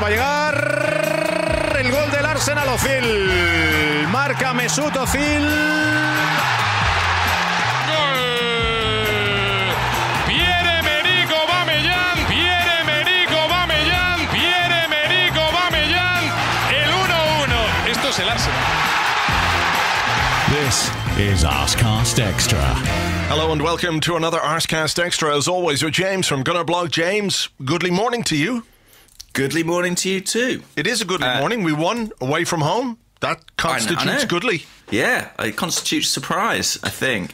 va a llegar el gol del Arsenal. Ozil. Marca Mesut Ozil. Pierre-Emerick Aubameyang. Pierre-Emerick Aubameyang. Pierre-Emerick Aubameyang. El 1-1. Esto es el Arsenal. This is Arsecast Extra. Hello and welcome to another Arsecast Extra. As always, with James from Gunnerblog. James, goodly morning to you. Goodly morning to you too. It is a goodly morning. We won away from home. That constitutes goodly. Yeah, it constitutes surprise, I think.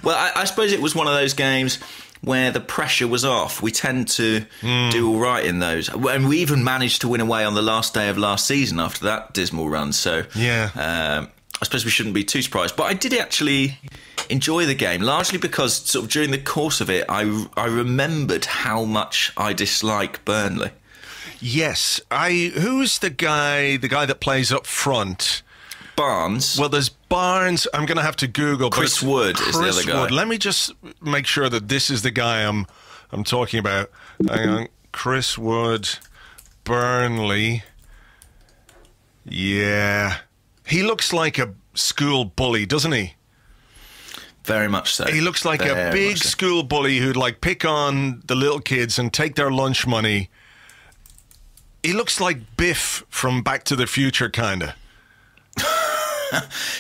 Well, I suppose it was one of those games where the pressure was off. We tend to do all right in those. And we even managed to win away on the last day of last season after that dismal run. So yeah. I suppose we shouldn't be too surprised. But I did actually enjoy the game, largely because sort of during the course of it, I remembered how much I dislike Burnley. Yes. Who's the guy that plays up front? Barnes. Well, there's Barnes. I'm going to have to Google. Chris Wood is the other guy. Wood. Let me just make sure that this is the guy I'm talking about. Hang on. Chris Wood, Burnley. Yeah. He looks like a school bully, doesn't he? Very much so. He looks like a big school bully who'd like pick on the little kids and take their lunch money. He looks like Biff from Back to the Future, kind of.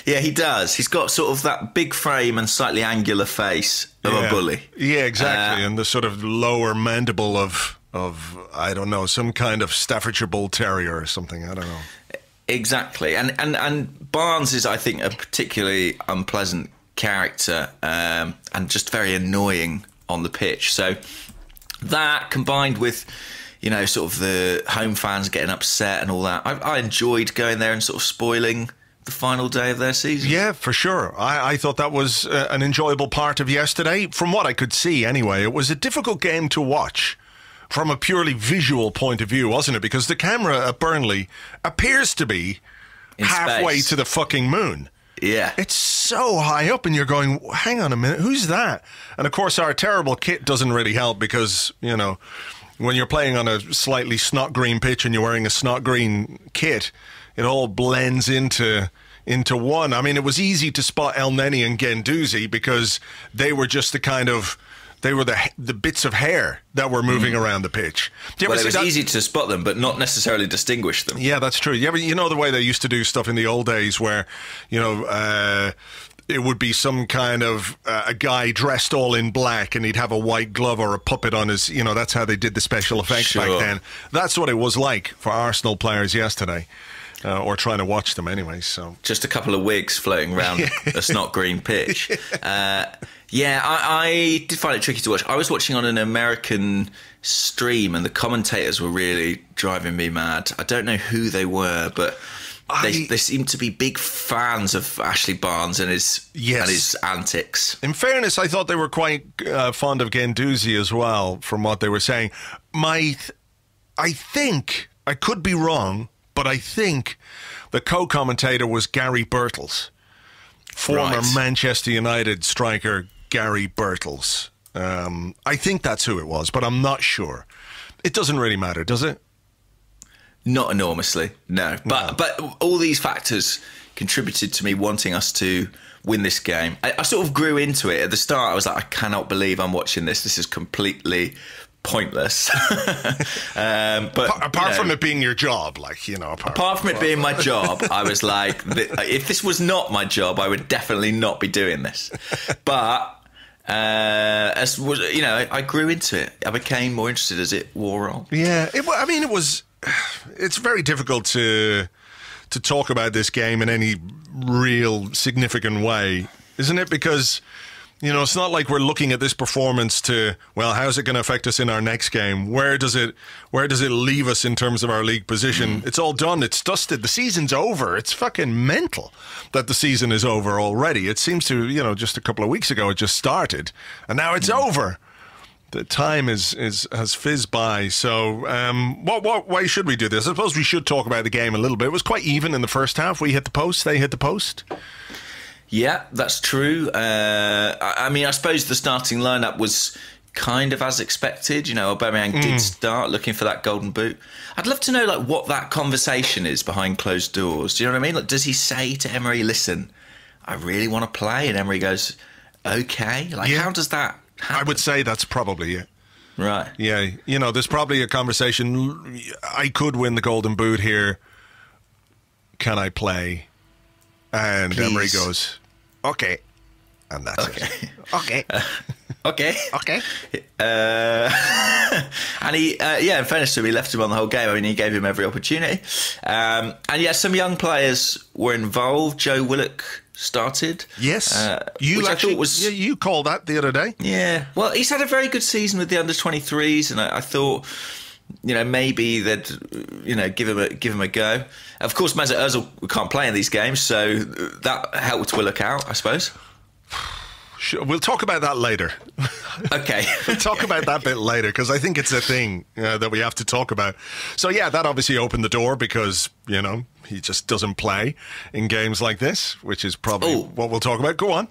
Yeah, he does. He's got sort of that big frame and slightly angular face of a bully. Yeah, exactly. And the sort of lower mandible of I don't know, some kind of Staffordshire Bull Terrier or something. I don't know. Exactly. And Barnes is, I think, a particularly unpleasant character and just very annoying on the pitch. So that combined with, you know, sort of the home fans getting upset and all that, I enjoyed going there and sort of spoiling the final day of their season. Yeah, for sure. I thought that was an enjoyable part of yesterday. From what I could see anyway, it was a difficult game to watch from a purely visual point of view, wasn't it? Because the camera at Burnley appears to be in halfway space to the fucking moon. Yeah. It's so high up and you're going, hang on a minute, who's that? And of course our terrible kit doesn't really help because, you know, when you're playing on a slightly snot green pitch and you're wearing a snot green kit, it all blends into one. I mean, it was easy to spot El Neni and Guendouzi because they were just the bits of hair that were moving around the pitch. Well, it was easy to spot them, but not necessarily distinguish them. Yeah, that's true. You know the way they used to do stuff in the old days where, you know, it would be some kind of a guy dressed all in black and he'd have a white glove or a puppet on his, you know, that's how they did the special effects back then. That's what it was like for Arsenal players yesterday. Or trying to watch them anyway. So just a couple of wigs floating around a snot green pitch. Yeah, I did find it tricky to watch. I was watching on an American stream and the commentators were really driving me mad. I don't know who they were, but they seem to be big fans of Ashley Barnes and his antics. In fairness, I thought they were quite fond of Guendouzi as well, from what they were saying. I think, I could be wrong, but I think the co-commentator was Gary Birtles, former Manchester United striker Gary Birtles. I think that's who it was, but I'm not sure. It doesn't really matter, does it? Not enormously, no. But all these factors contributed to me wanting us to win this game. I sort of grew into it. At the start, I was like, I cannot believe I'm watching this. This is completely pointless. But apart from it being your job, like, you know, apart from it being my job, I was like, if this was not my job, I would definitely not be doing this. But as you know, I grew into it. I became more interested as it wore on. Yeah, it's very difficult to talk about this game in any real significant way, isn't it? Because, you know, it's not like we're looking at this performance to, well, how's it going to affect us in our next game? Where does it leave us in terms of our league position? It's all done. It's dusted. The season's over. It's fucking mental that the season is over already. It seems to, you know, just a couple of weeks ago it just started, and now it's over. The time has fizzed by. So, why should we do this? I suppose we should talk about the game a little bit. It was quite even in the first half. We hit the post. They hit the post. Yeah, that's true. I mean, I suppose the starting lineup was kind of as expected. You know, Aubameyang did start looking for that golden boot. I'd love to know, like, what that conversation is behind closed doors. Do you know what I mean? Like, does he say to Emery, listen, I really want to play? And Emery goes, okay. Like, how does that happen? I would say that's probably it. Right. Yeah, you know, there's probably a conversation. I could win the golden boot here. Can I play? And Please. Emery goes, okay. And that's it. Okay. Okay. Okay. And he, in fairness to him, he left him on the whole game. I mean, he gave him every opportunity. And yeah, some young players were involved. Joe Willock started. Yes. Which I thought was... Yeah, you called that the other day. Yeah. Well, he's had a very good season with the under-23s, and I thought, you know, maybe they'd, you know, give him a go. Of course, Mesut Ozil can't play in these games, so that helped Willock out, I suppose. We'll talk about that later. Okay. We'll talk about that bit later, because I think it's a thing that we have to talk about. So, yeah, that obviously opened the door because, you know, he just doesn't play in games like this, which is probably what we'll talk about. Go on.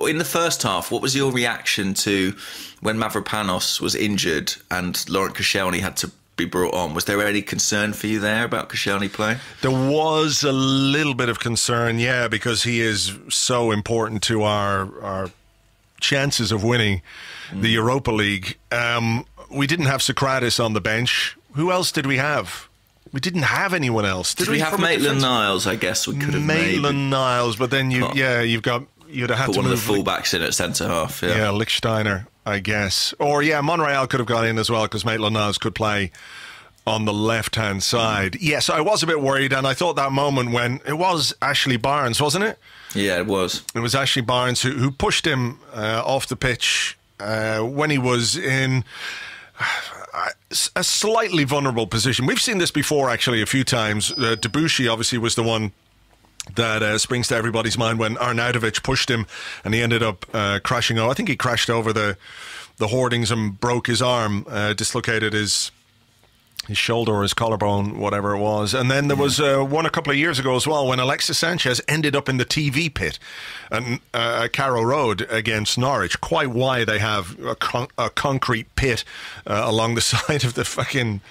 In the first half, what was your reaction to when Mavropanos was injured and Laurent Koscielny had to be brought on? Was there any concern for you there about Koscielny playing? There was a little bit of concern, yeah, because he is so important to our chances of winning the Europa League. We didn't have Socrates on the bench. Who else did we have? We didn't have anyone else. Did we have Maitland-Niles? I guess we could have Maitland-Niles, but then you'd have had put to one of move the fullbacks in at centre half. Yeah, Lichtsteiner, I guess. Or, yeah, Monreal could have gone in as well because Maitland-Niles could play on the left-hand side. Yes, I was a bit worried, and I thought that moment when it was Ashley Barnes, wasn't it? Yeah, it was. It was Ashley Barnes who pushed him off the pitch when he was in a slightly vulnerable position. We've seen this before, actually, a few times. Debussy obviously was the one that springs to everybody's mind when Arnautovic pushed him and he ended up crashing. I think he crashed over the hoardings and broke his arm, dislocated his shoulder or his collarbone, whatever it was. And then there was one a couple of years ago as well when Alexis Sanchez ended up in the TV pit and Carrow Road against Norwich. Quite why they have a concrete pit along the side of the fucking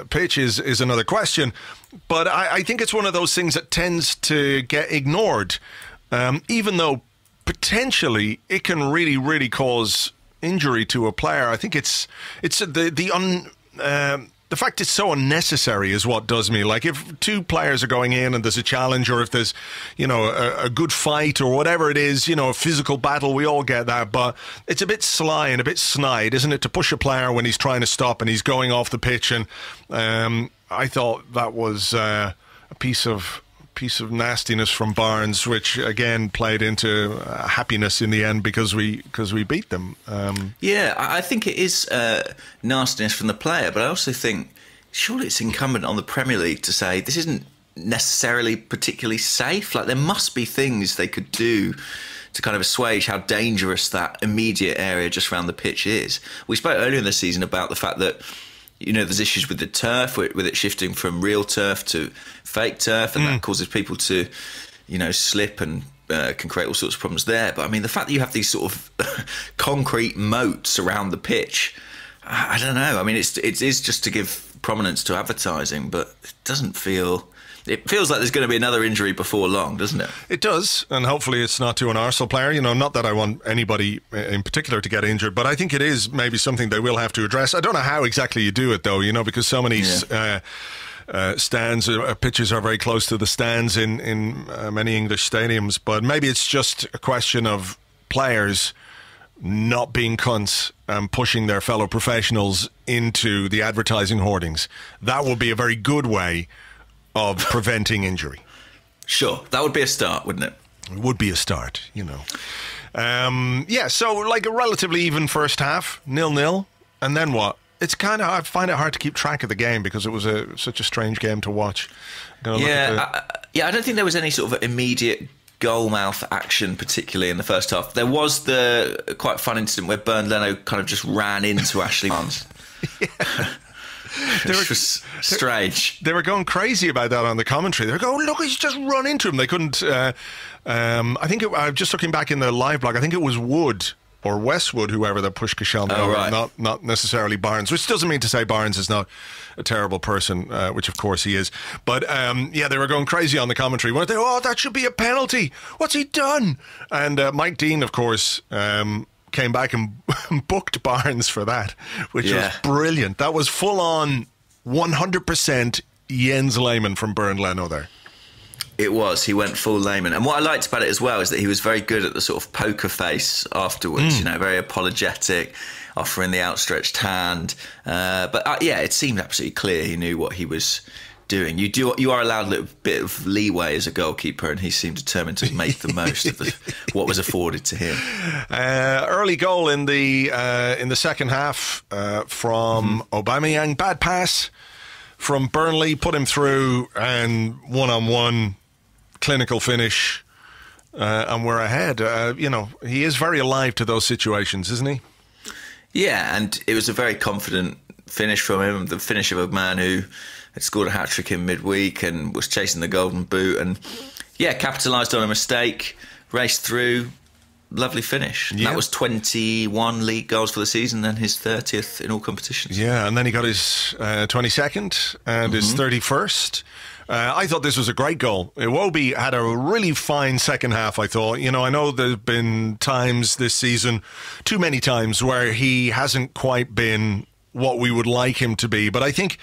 pitch is another question. But I think it's one of those things that tends to get ignored, even though potentially it can really, really cause injury to a player. I think it's the fact it's so unnecessary is what does me. Like, if two players are going in and there's a challenge, or if there's, you know, a good fight or whatever it is, you know, a physical battle, we all get that. But it's a bit sly and a bit snide, isn't it, to push a player when he's trying to stop and he's going off the pitch. And I thought that was a piece of nastiness from Barnes, which again played into happiness in the end because we beat them. Yeah, I think it is nastiness from the player, but I also think surely it's incumbent on the Premier League to say this isn't necessarily particularly safe. Like, there must be things they could do to kind of assuage how dangerous that immediate area just around the pitch is. We spoke earlier in the season about the fact that, you know, there's issues with the turf, with it shifting from real turf to fake turf, and that causes people to, you know, slip and can create all sorts of problems there. But I mean, the fact that you have these sort of concrete moats around the pitch, I don't know. I mean, it is just to give prominence to advertising, but it doesn't feel... It feels like there's going to be another injury before long, doesn't it? It does, and hopefully it's not to an Arsenal player. You know, not that I want anybody in particular to get injured, but I think it is maybe something they will have to address. I don't know how exactly you do it, though, you know, because so many stands, pitches are very close to the stands in many English stadiums, but maybe it's just a question of players not being cunts and pushing their fellow professionals into the advertising hoardings. That would be a very good way of preventing injury. Sure, that would be a start, wouldn't it? It would be a start, you know. Yeah, so like a relatively even first half, 0-0, and then what? It's kind of, I find it hard to keep track of the game because it was such a strange game to watch. I don't think there was any sort of immediate goal-mouth action, particularly in the first half. There was the quite fun incident where Bernd Leno kind of just ran into Ashley Barnes. Yeah. It was strange. They were going crazy about that on the commentary. They were going, look, he's just run into him. They couldn't... I think, just looking back in the live blog, I think it was Wood or Westwood, whoever that pushed Koscielny over, right. not necessarily Barnes, which doesn't mean to say Barnes is not a terrible person, which of course he is. But yeah, they were going crazy on the commentary, weren't they? Oh, that should be a penalty. What's he done? And Mike Dean, of course, came back and booked Barnes for that, which was brilliant. That was full on 100% Jens Lehmann from Bernd Leno there. It was. He went full Lehmann. And what I liked about it as well is that he was very good at the sort of poker face afterwards, you know, very apologetic, offering the outstretched hand. But yeah, it seemed absolutely clear he knew what he was doing. You are allowed a little bit of leeway as a goalkeeper, and he seemed determined to make the most of what was afforded to him. Early goal in the second half from Aubameyang. Bad pass from Burnley, put him through, and one-on-one clinical finish, and we're ahead. You know, he is very alive to those situations, isn't he? Yeah, and it was a very confident finish from him, the finish of a man who had scored a hat-trick in midweek and was chasing the golden boot, and yeah, capitalised on a mistake, raced through, lovely finish. Yeah. That was 21 league goals for the season, then his 30th in all competitions. Yeah, and then he got his 22nd and his 31st. I thought this was a great goal. Iwobi had a really fine second half, I thought. You know, I know there's been times this season, too many times, where he hasn't quite been what we would like him to be. But I think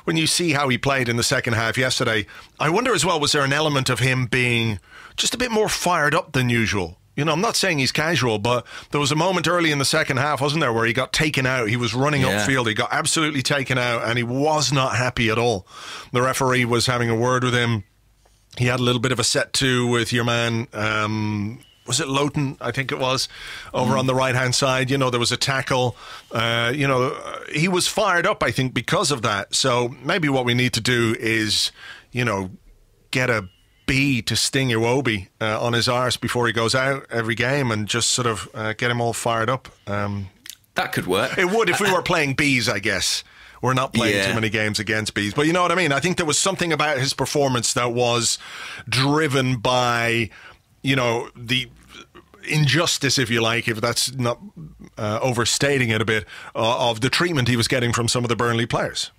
when you see how he played in the second half yesterday, I wonder as well, was there an element of him being just a bit more fired up than usual? You know, I'm not saying he's casual, but there was a moment early in the second half, wasn't there, where he got taken out. He was running upfield. He got absolutely taken out, and he was not happy at all. The referee was having a word with him. He had a little bit of a set to with your man, was it Loughton, I think it was, over on the right-hand side. You know, there was a tackle. You know, he was fired up, I think, because of that. So maybe what we need to do is, you know, get a B to sting Iwobi on his arse before he goes out every game, and just sort of get him all fired up. That could work. It would if we were playing Bs, I guess. We're not playing too many games against Bs. But you know what I mean? I think there was something about his performance that was driven by, you know, the injustice, if you like, if that's not overstating it a bit, of the treatment he was getting from some of the Burnley players.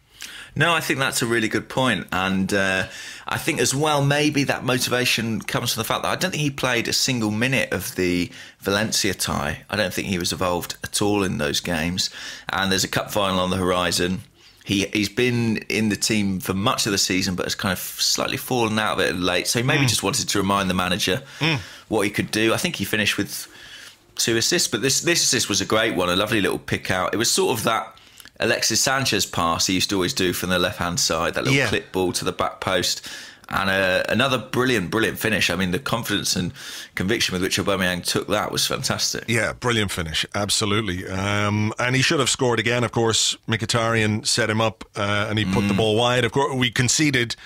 No, I think that's a really good point. And I think as well, maybe that motivation comes from the fact that I don't think he played a single minute of the Valencia tie. I don't think he was involved at all in those games. And there's a cup final on the horizon. He's been in the team for much of the season, but has kind of slightly fallen out of it late. So he maybe just wanted to remind the manager what he could do. I think he finished with 2 assists, but this assist was a great one, a lovely little pick out. It was sort of that Alexis Sanchez pass he used to always do from the left-hand side, that little clip ball to the back post. And another brilliant finish. I mean, the confidence and conviction with which Aubameyang took that was fantastic. Yeah, brilliant finish, absolutely. And he should have scored again, of course. Mkhitaryan set him up and he put the ball wide. Of course, we conceded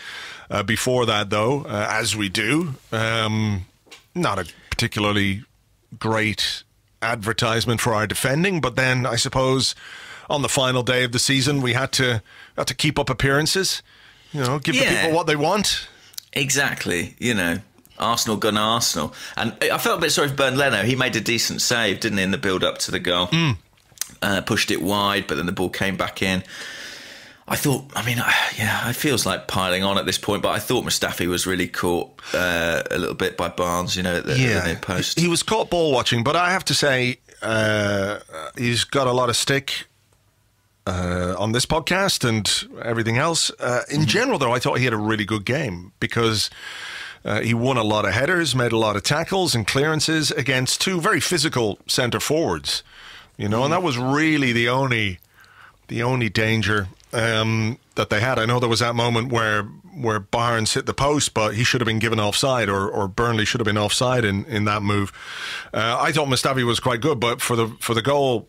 before that, though, as we do. Not a particularly great advertisement for our defending, but then I suppose on the final day of the season we had to keep up appearances, you know, give the people what they want. Exactly, you know, Arsenal gone Arsenal. And I felt a bit sorry for Bernd Leno. He made a decent save, didn't he, in the build-up to the goal. Pushed it wide, but then the ball came back in. I thought, I mean, it feels like piling on at this point, but I thought Mustafi was really caught a little bit by Barnes, you know, at the near post. He was caught ball watching, but I have to say he's got a lot of stick on this podcast and everything else. In general, though, I thought he had a really good game because he won a lot of headers, made a lot of tackles and clearances against 2 very physical centre forwards, you know, and that was really the only danger that they had. I know there was that moment where Barnes hit the post, but he should have been given offside, or Burnley should have been offside in that move. I thought Mustafi was quite good, but for the goal,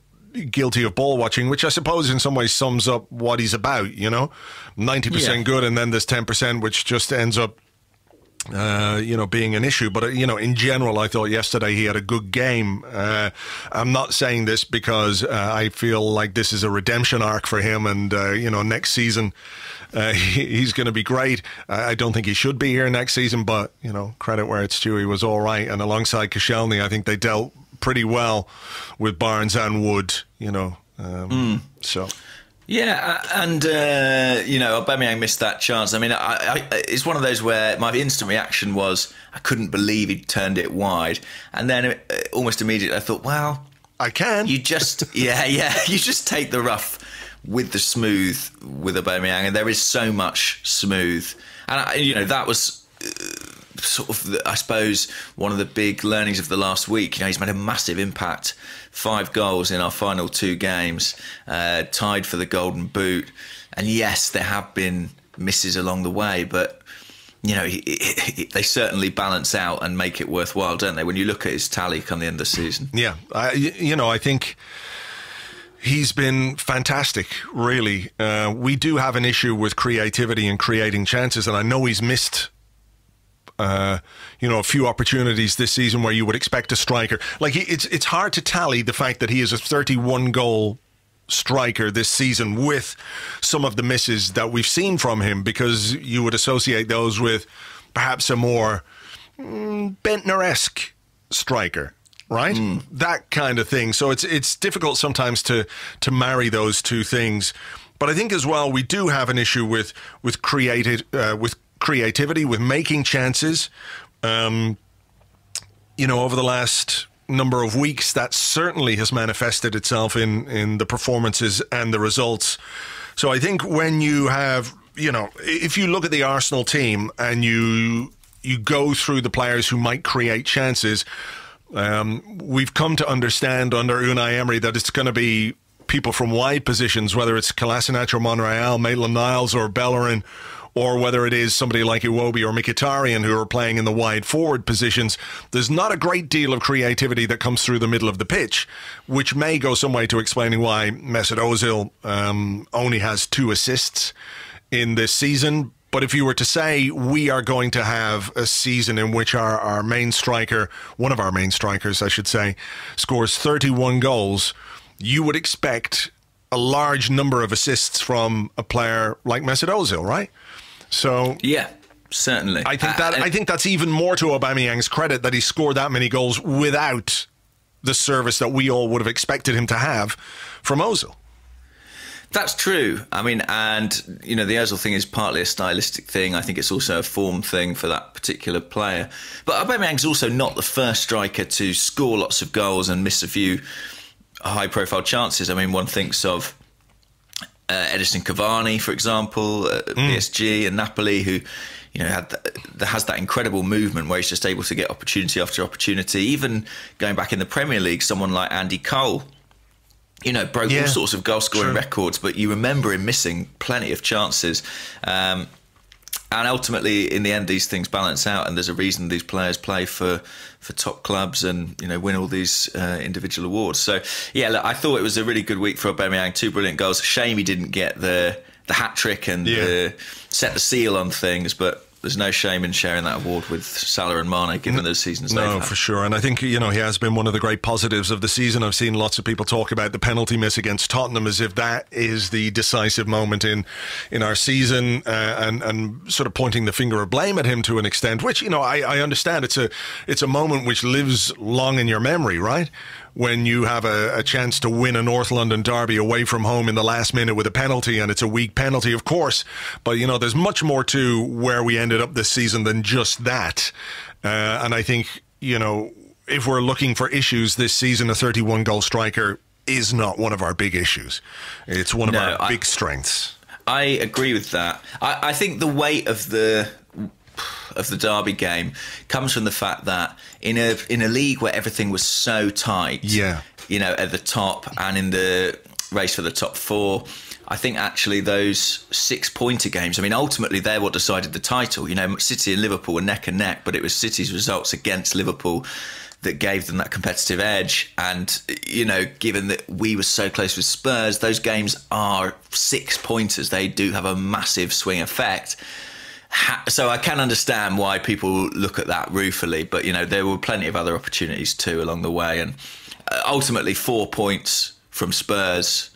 guilty of ball watching, which I suppose in some ways sums up what he's about, you know, 90% good, and then there's 10% which just ends up you know, being an issue. But you know, in general, I thought yesterday he had a good game. I'm not saying this because I feel like this is a redemption arc for him, and you know, next season he's going to be great. I don't think he should be here next season, but you know, credit where it's due, he was all right. And alongside Koscielny, I think they dealt pretty well with Barnes and Wood, so. Yeah, and, Aubameyang missed that chance. I mean, it's one of those where my instant reaction was I couldn't believe he'd turned it wide. And then almost immediately I thought, well... I can. You just, you just take the rough with the smooth with Aubameyang, and there is so much smooth. And, that was... sort of, I suppose, one of the big learnings of the last week. He's made a massive impact. 5 goals in our final 2 games, tied for the Golden Boot. And yes, there have been misses along the way, but they certainly balance out and make it worthwhile, don't they? When you look at his tally come the end of the season. Yeah, I think he's been fantastic, really. We do have an issue with creativity and creating chances, and I know he's missed a few opportunities this season where you would expect a striker. Like, it's hard to tally the fact that he is a 31-goal striker this season with some of the misses that we've seen from him, because you would associate those with perhaps a more Bentner-esque striker, right? That kind of thing. So it's difficult sometimes to marry those two things. But I think as well we do have an issue with creativity, with making chances. Over the last number of weeks, that certainly has manifested itself in the performances and the results. So I think when you have, if you look at the Arsenal team and you go through the players who might create chances, we've come to understand under Unai Emery that it's going to be people from wide positions, whether it's Kolasinac or Monreal, Maitland-Niles or Bellerin, or whether it is somebody like Iwobi or Mkhitaryan who are playing in the wide forward positions. There's not a great deal of creativity that comes through the middle of the pitch, which may go some way to explaining why Mesut Ozil only has 2 assists in this season. But if you were to say we are going to have a season in which our main striker, one of our main strikers, I should say, scores 31 goals, you would expect a large number of assists from a player like Mesut Ozil, right? So yeah, certainly. I think that's even more to Aubameyang's credit that he scored that many goals without the service that we all would have expected him to have from Ozil. That's true. I mean, and the Ozil thing is partly a stylistic thing. I think it's also a form thing for that particular player. But Aubameyang's also not the first striker to score lots of goals and miss a few high-profile chances. I mean, one thinks of Edison Cavani, for example, at PSG and Napoli, who has that incredible movement where he's just able to get opportunity after opportunity. Even going back in the Premier League, someone like Andy Cole, broke all sorts of goal-scoring records, but you remember him missing plenty of chances. And ultimately, in the end, these things balance out, and there's a reason these players play for top clubs and win all these individual awards. So yeah, look, I thought it was a really good week for Aubameyang. 2 brilliant goals. Shame he didn't get the hat trick and set the seal on things, but there's no shame in sharing that award with Salah and Mane, given those seasons they've had. No, for sure. And I think, he has been one of the great positives of the season. I've seen lots of people talk about the penalty miss against Tottenham as if that is the decisive moment in our season, and sort of pointing the finger of blame at him to an extent, which, I understand. It's a moment which lives long in your memory, right? When you have a chance to win a North London derby away from home in the last minute with a penalty, and it's a weak penalty, of course. But, there's much more to where we ended up this season than just that. And I think, if we're looking for issues this season, a 31-goal striker is not one of our big issues. It's one of our big strengths. I agree with that. I think the weight of the derby game comes from the fact that in a league where everything was so tight, at the top and in the race for the top 4, I think actually those 6-pointer games, I mean, ultimately they're what decided the title. City and Liverpool were neck and neck, but it was City's results against Liverpool that gave them that competitive edge. And, given that we were so close with Spurs, those games are 6-pointers. They do have a massive swing effect. So I can understand why people look at that ruefully, but there were plenty of other opportunities too along the way, and ultimately 4 points from Spurs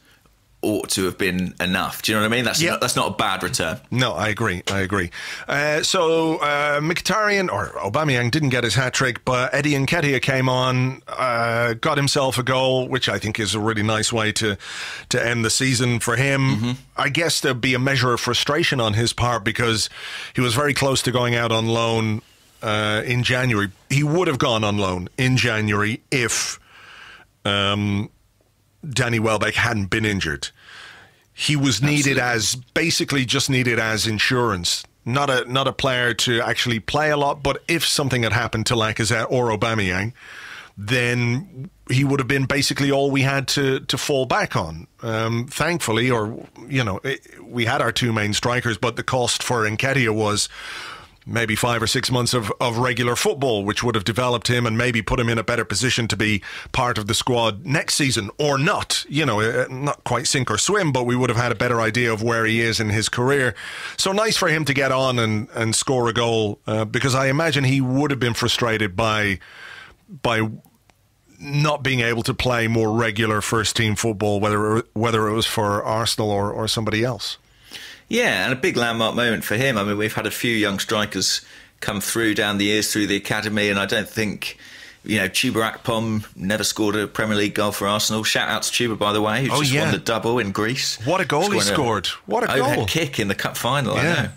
ought to have been enough. Do you know what I mean? That's not a bad return. No, I agree. So Mkhitaryan or Aubameyang didn't get his hat-trick, but Eddie Nketiah came on, got himself a goal, which I think is a really nice way to end the season for him. Mm-hmm. I guess there'd be a measure of frustration on his part because he was very close to going out on loan in January. He would have gone on loan in January if Danny Welbeck hadn't been injured. He was needed just needed as insurance, not a player to actually play a lot. But if something had happened to Lacazette or Aubameyang, then he would have been basically all we had to fall back on. Thankfully, we had our two main strikers, but the cost for Nketiah was maybe 5 or 6 months of regular football, which would have developed him and maybe put him in a better position to be part of the squad next season, or not, not quite sink or swim, but we would have had a better idea of where he is in his career. So nice for him to get on and score a goal, because I imagine he would have been frustrated by not being able to play more regular first team football, whether it was for Arsenal or somebody else. Yeah, and a big landmark moment for him. I mean, we've had a few young strikers come through down the years through the academy, and I don't think, Chuba Akpom never scored a Premier League goal for Arsenal. Shout out to Chuba, by the way, who just won the double in Greece. What a goal he scored. What a goal. Overhead kick in the cup final, yeah.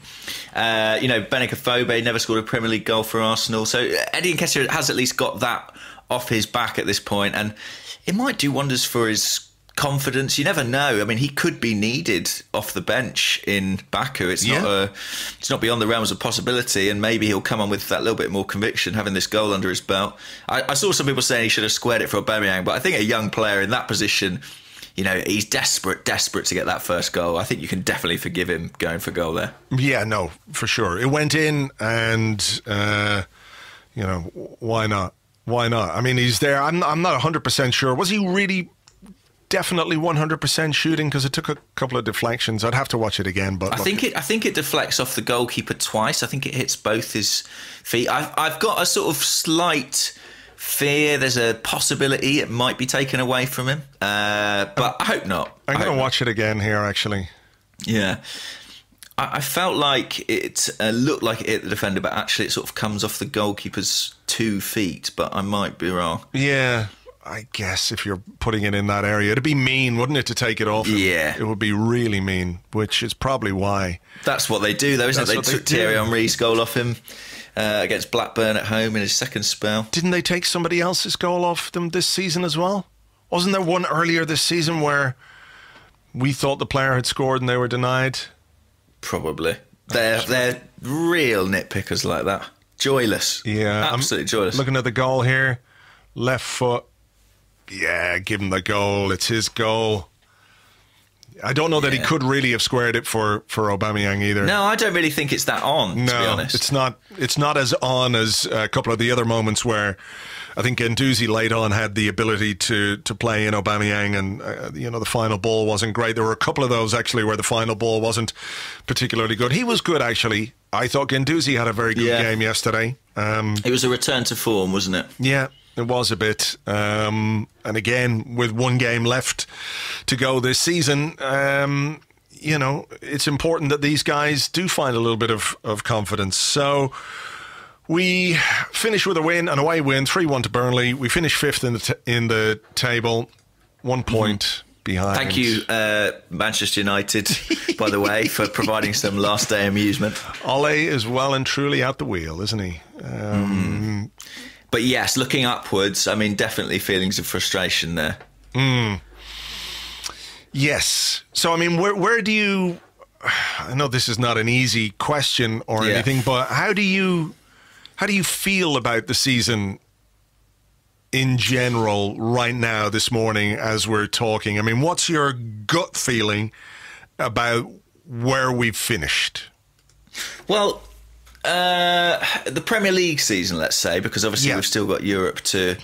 I know. Benik Afobe never scored a Premier League goal for Arsenal. So Eddie Nketiah has at least got that off his back at this point, and it might do wonders for his confidence. You never know. I mean, he could be needed off the bench in Baku. It's not beyond the realms of possibility, and maybe he'll come on with that little bit more conviction, having this goal under his belt. I saw some people saying he should have squared it for Aubameyang, but I think a young player in that position, he's desperate to get that first goal. I think you can definitely forgive him going for goal there. Yeah, no, for sure. It went in, and why not? Why not? I mean, he's there. I'm not 100% sure. Was he really definitely 100% shooting? Because it took a couple of deflections. I'd have to watch it again, but I think it deflects off the goalkeeper twice. I think it hits both his feet. I've got a sort of slight fear there's a possibility it might be taken away from him, but I hope not. I'm going to watch it again here, actually. Yeah. I felt like it looked like it hit the defender, but actually it sort of comes off the goalkeeper's 2 feet, but I might be wrong. Yeah. I guess if you're putting it in that area, it'd be mean, wouldn't it, to take it off him? Yeah. It would be really mean, which is probably why. That's what they do, though, isn't it? They took Thierry Henry's goal off him against Blackburn at home in his second spell. Didn't they take somebody else's goal off them this season as well? Wasn't there one earlier this season where we thought the player had scored and they were denied? Probably. They're real nitpickers like that. Joyless. Yeah. Absolutely joyless. Looking at the goal here, left foot. Yeah, give him the goal. It's his goal. I don't know that he could really have squared it for Aubameyang either. No, I don't really think it's that on, to be honest. It's not as on as a couple of the other moments where I think Guendouzi late on had the ability to play in Aubameyang, and the final ball wasn't great. There were a couple of those actually where the final ball wasn't particularly good. He was good, actually. I thought Guendouzi had a very good game yesterday. It was a return to form, wasn't it? Yeah. It was a bit. And again, with one game left to go this season, it's important that these guys do find a little bit of confidence. So we finish with a win, an away win, 3-1 to Burnley. We finish fifth in the table, 1 point behind. Thank you, Manchester United, by the way, for providing some last day amusement. Ole is well and truly out the wheel, isn't he? But yes, looking upwards, I mean, definitely feelings of frustration there. Yes. So, I mean, where do you... I know this is not an easy question or anything, but how do you feel about the season in general right now, this morning, as we're talking? I mean, what's your gut feeling about where we've finished? Well... the Premier League season, let's say, because obviously we've still got Europe to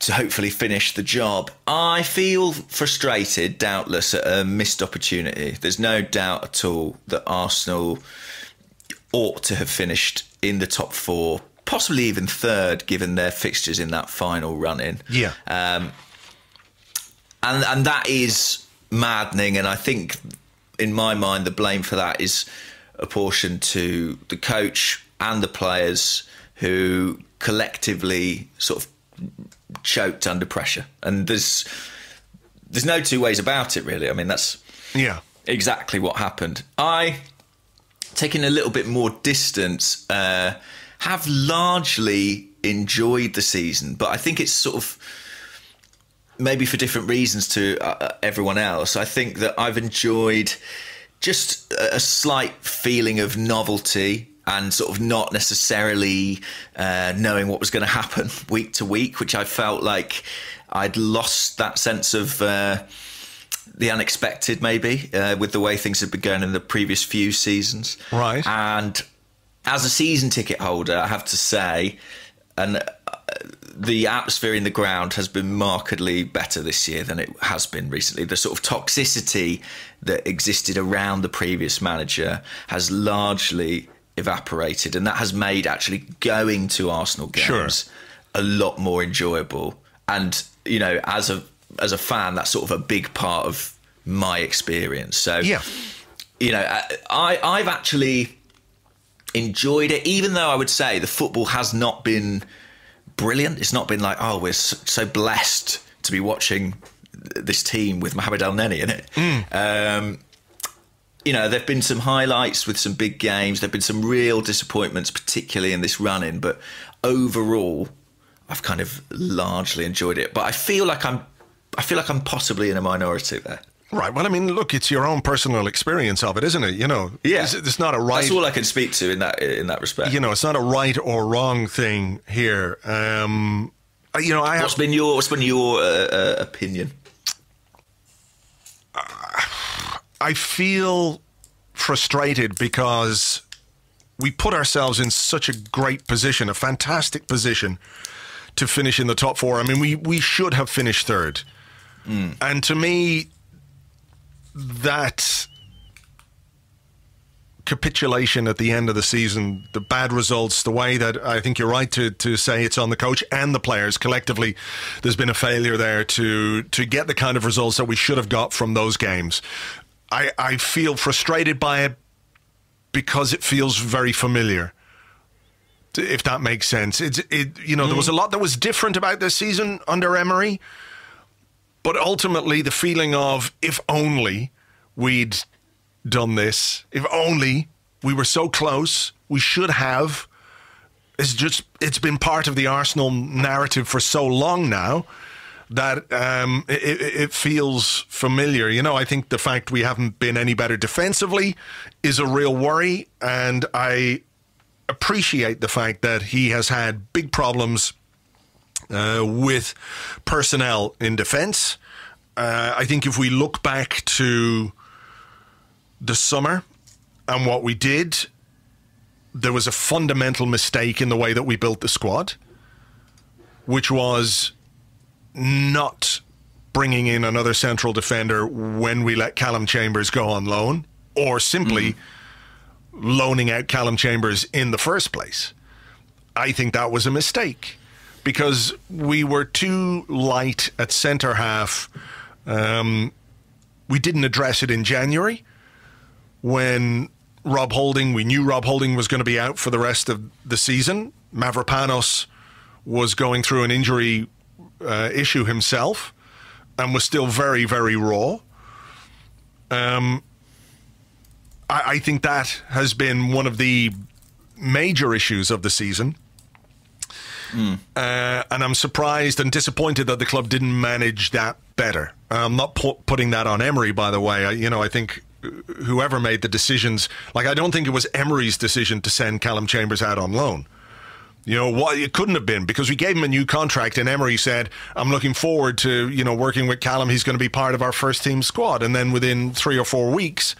hopefully finish the job. I feel frustrated, doubtless, at a missed opportunity. There's no doubt at all that Arsenal ought to have finished in the top 4, possibly even third, given their fixtures in that final run-in. Yeah. And that is maddening, and I think, in my mind, the blame for that is apportioned to the coach and the players who collectively sort of choked under pressure. And there's no two ways about it, really. I mean, that's exactly what happened. I, taking a little bit more distance, have largely enjoyed the season, but I think it's sort of maybe for different reasons to everyone else. I think that I've enjoyed just a slight feeling of novelty and sort of not necessarily knowing what was going to happen week to week, which I felt like I'd lost that sense of the unexpected, maybe, with the way things had been going in the previous few seasons. Right. And as a season ticket holder, I have to say, and the atmosphere in the ground has been markedly better this year than it has been recently. The sort of toxicity that existed around the previous manager has largely evaporated, and that has made actually going to Arsenal games a lot more enjoyable. And, you know, as a fan, that's sort of a big part of my experience. So, you know, I've actually enjoyed it, even though I would say the football has not been brilliant. It's not been like, oh, we're so blessed to be watching this team with Mohamed El Neni in it. You know, there have been some highlights with some big games. There have been some real disappointments, particularly in this run-in. But overall, I've kind of largely enjoyed it. But I feel like I'm possibly in a minority there. Right. Well, I mean, look, it's your own personal experience of it, isn't it? You know, it's not a right. That's all I can speak to in that respect. You know, it's not a right or wrong thing here. You know, what's been your opinion? I feel frustrated because we put ourselves in such a great position, a fantastic position to finish in the top four. I mean, we should have finished third. And to me, that capitulation at the end of the season, the bad results, the way that I think you're right to say it's on the coach and the players collectively, there's been a failure there to get the kind of results that we should have got from those games. I feel frustrated by it because it feels very familiar, if that makes sense. You know, there was a lot that was different about this season under Emery, but ultimately the feeling of, if only we'd done this, if only we were so close, we should have, it's been part of the Arsenal narrative for so long now that it feels familiar. You know, I think the fact we haven't been any better defensively is a real worry, and I appreciate the fact that he has had big problems with personnel in defence. I think if we look back to the summer and what we did, there was a fundamental mistake in the way that we built the squad, which was not bringing in another central defender when we let Callum Chambers go on loan, or simply loaning out Callum Chambers in the first place. I think that was a mistake because we were too light at centre half. We didn't address it in January when we knew Rob Holding was going to be out for the rest of the season. Mavropanos was going through an injury issue himself and was still very, very raw. I think that has been one of the major issues of the season. And I'm surprised and disappointed that the club didn't manage that better. I'm not putting that on Emery, by the way. I think whoever made the decisions, I don't think it was Emery's decision to send Callum Chambers out on loan. You know what? It couldn't have been, because we gave him a new contract, and Emery said, "I'm looking forward to working with Callum. He's going to be part of our first team squad." And then within 3 or 4 weeks,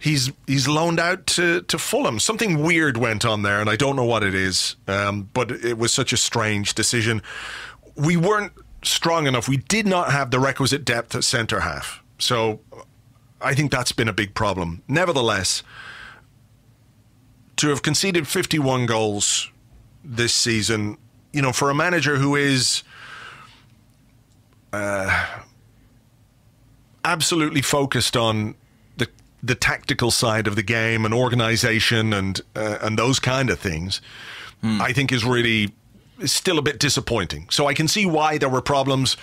he's loaned out to Fulham. Something weird went on there, and I don't know what it is. But it was such a strange decision. We weren't strong enough. We did not have the requisite depth at centre half. So I think that's been a big problem. Nevertheless, to have conceded 51 goals this season, for a manager who is absolutely focused on the tactical side of the game and organisation and those kind of things, I think is still a bit disappointing. So I can see why there were problems.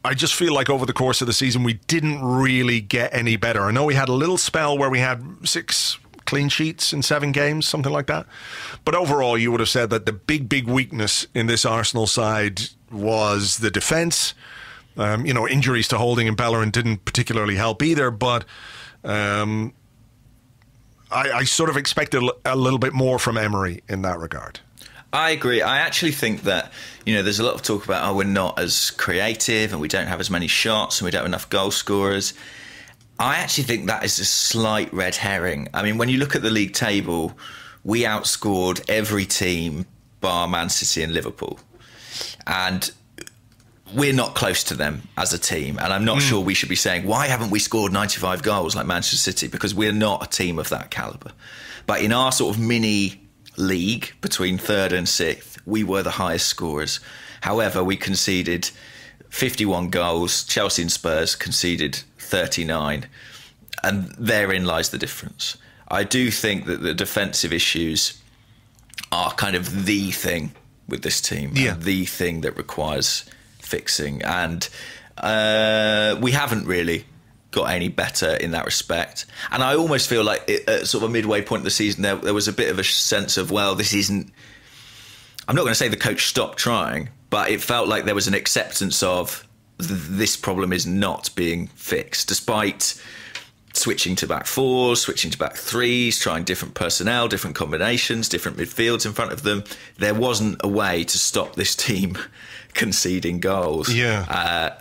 I just feel like over the course of the season we didn't really get any better. I know we had a little spell where we had 6 clean sheets in 7 games, something like that. But overall, you would have said that the big weakness in this Arsenal side was the defence. Injuries to Holding and Bellerin didn't particularly help either, but I sort of expected a little bit more from Emery in that regard. I agree. I actually think that, there's a lot of talk about, we're not as creative and we don't have as many shots and we don't have enough goal scorers. I actually think that is a slight red herring. I mean, when you look at the league table, we outscored every team bar Man City and Liverpool. And we're not close to them as a team. And I'm not sure we should be saying, why haven't we scored 95 goals like Manchester City? Because we're not a team of that calibre. But in our sort of mini league between 3rd and 6th, we were the highest scorers. However, we conceded 51 goals. Chelsea and Spurs conceded 39. And therein lies the difference. I do think that the defensive issues are kind of the thing with this team. Yeah. And the thing that requires fixing. And we haven't really got any better in that respect. And I almost feel like at sort of a midway point of the season, there was a bit of a sense of, well, this isn't... I'm not going to say the coach stopped trying, but it felt like there was an acceptance of this problem is not being fixed, despite switching to back 4s, switching to back 3s, trying different personnel, different combinations, different midfields in front of them. There wasn't a way to stop this team conceding goals. Yeah.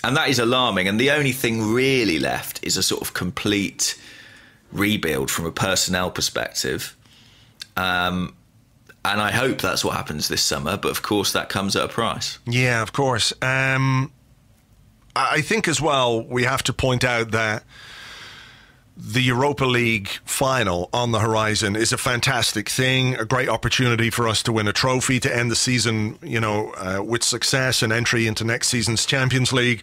And that is alarming. And the only thing really left is a sort of complete rebuild from a personnel perspective. And I hope that's what happens this summer. But of course, that comes at a price. Yeah, of course. I think as well, we have to point out that the Europa League final on the horizon is a fantastic thing, a great opportunity for us to win a trophy, to end the season, with success and entry into next season's Champions League.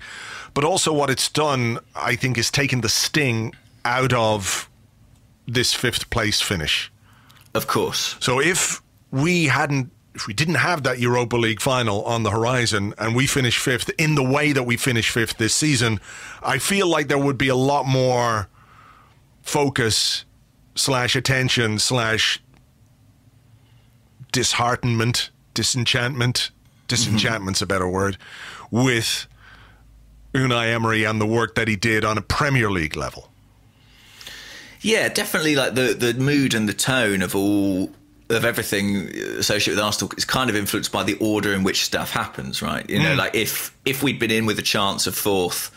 But also what it's done, I think, is taken the sting out of this 5th place finish. Of course. So if we didn't have that Europa League final on the horizon and we finished 5th in the way that we finished 5th this season, I feel like there would be a lot more focus / attention / disheartenment, disenchantment's a better word, with Unai Emery and the work that he did on a Premier League level. Yeah, definitely. Like the mood and the tone of everything associated with Arsenal is kind of influenced by the order in which stuff happens, right? Like if we'd been in with a chance of 4th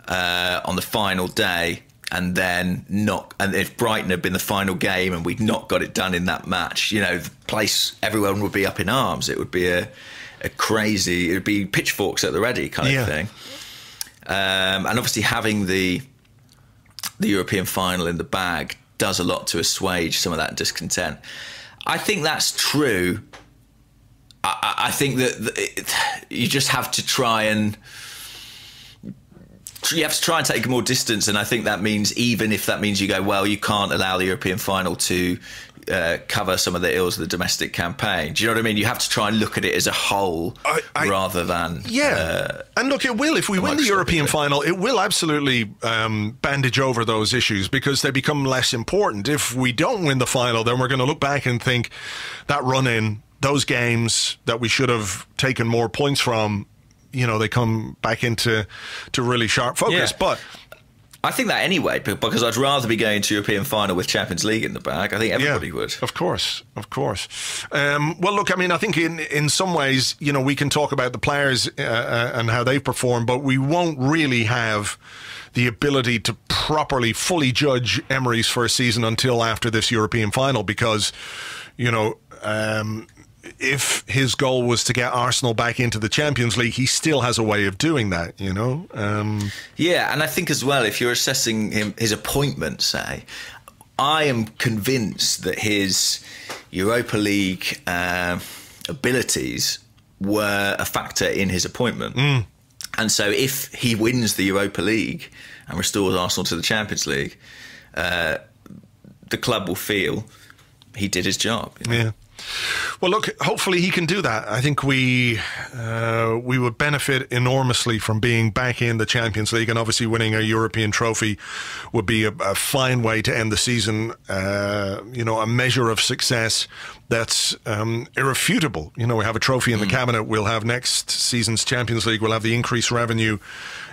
on the final day, and if Brighton had been the final game and we'd not got it done in that match, the place, everyone would be up in arms. It would be a crazy, it would be pitchforks at the ready kind of thing. And obviously having the European final in the bag does a lot to assuage some of that discontent. I think that's true. I think that you just have to try and take more distance, and I think that means, even if that means you go, well, you can't allow the European final to cover some of the ills of the domestic campaign. Do you know what I mean? You have to try and look at it as a whole rather than... Yeah, and look, it will. If we win the European final, it will absolutely bandage over those issues because they become less important. If we don't win the final, then we're going to look back and think that run-in, those games that we should have taken more points from, they come back into really sharp focus. Yeah. But I think that anyway, because I'd rather be going to European final with Champions League in the bag. I think everybody would. Of course. Well, look, I mean, I think in some ways, we can talk about the players and how they've performed, but we won't really have the ability to properly, fully judge Emery's first season until after this European final because, if his goal was to get Arsenal back into the Champions League, he still has a way of doing that, Yeah, and I think as well, if you're assessing his appointment, say, I am convinced that his Europa League abilities were a factor in his appointment. And so if he wins the Europa League and restores Arsenal to the Champions League, the club will feel he did his job. You know? Yeah. Well, look, hopefully he can do that. I think we would benefit enormously from being back in the Champions League, and obviously winning a European trophy would be a fine way to end the season. A measure of success that's irrefutable. You know, we have a trophy in the cabinet. We'll have next season's Champions League. We'll have the increased revenue.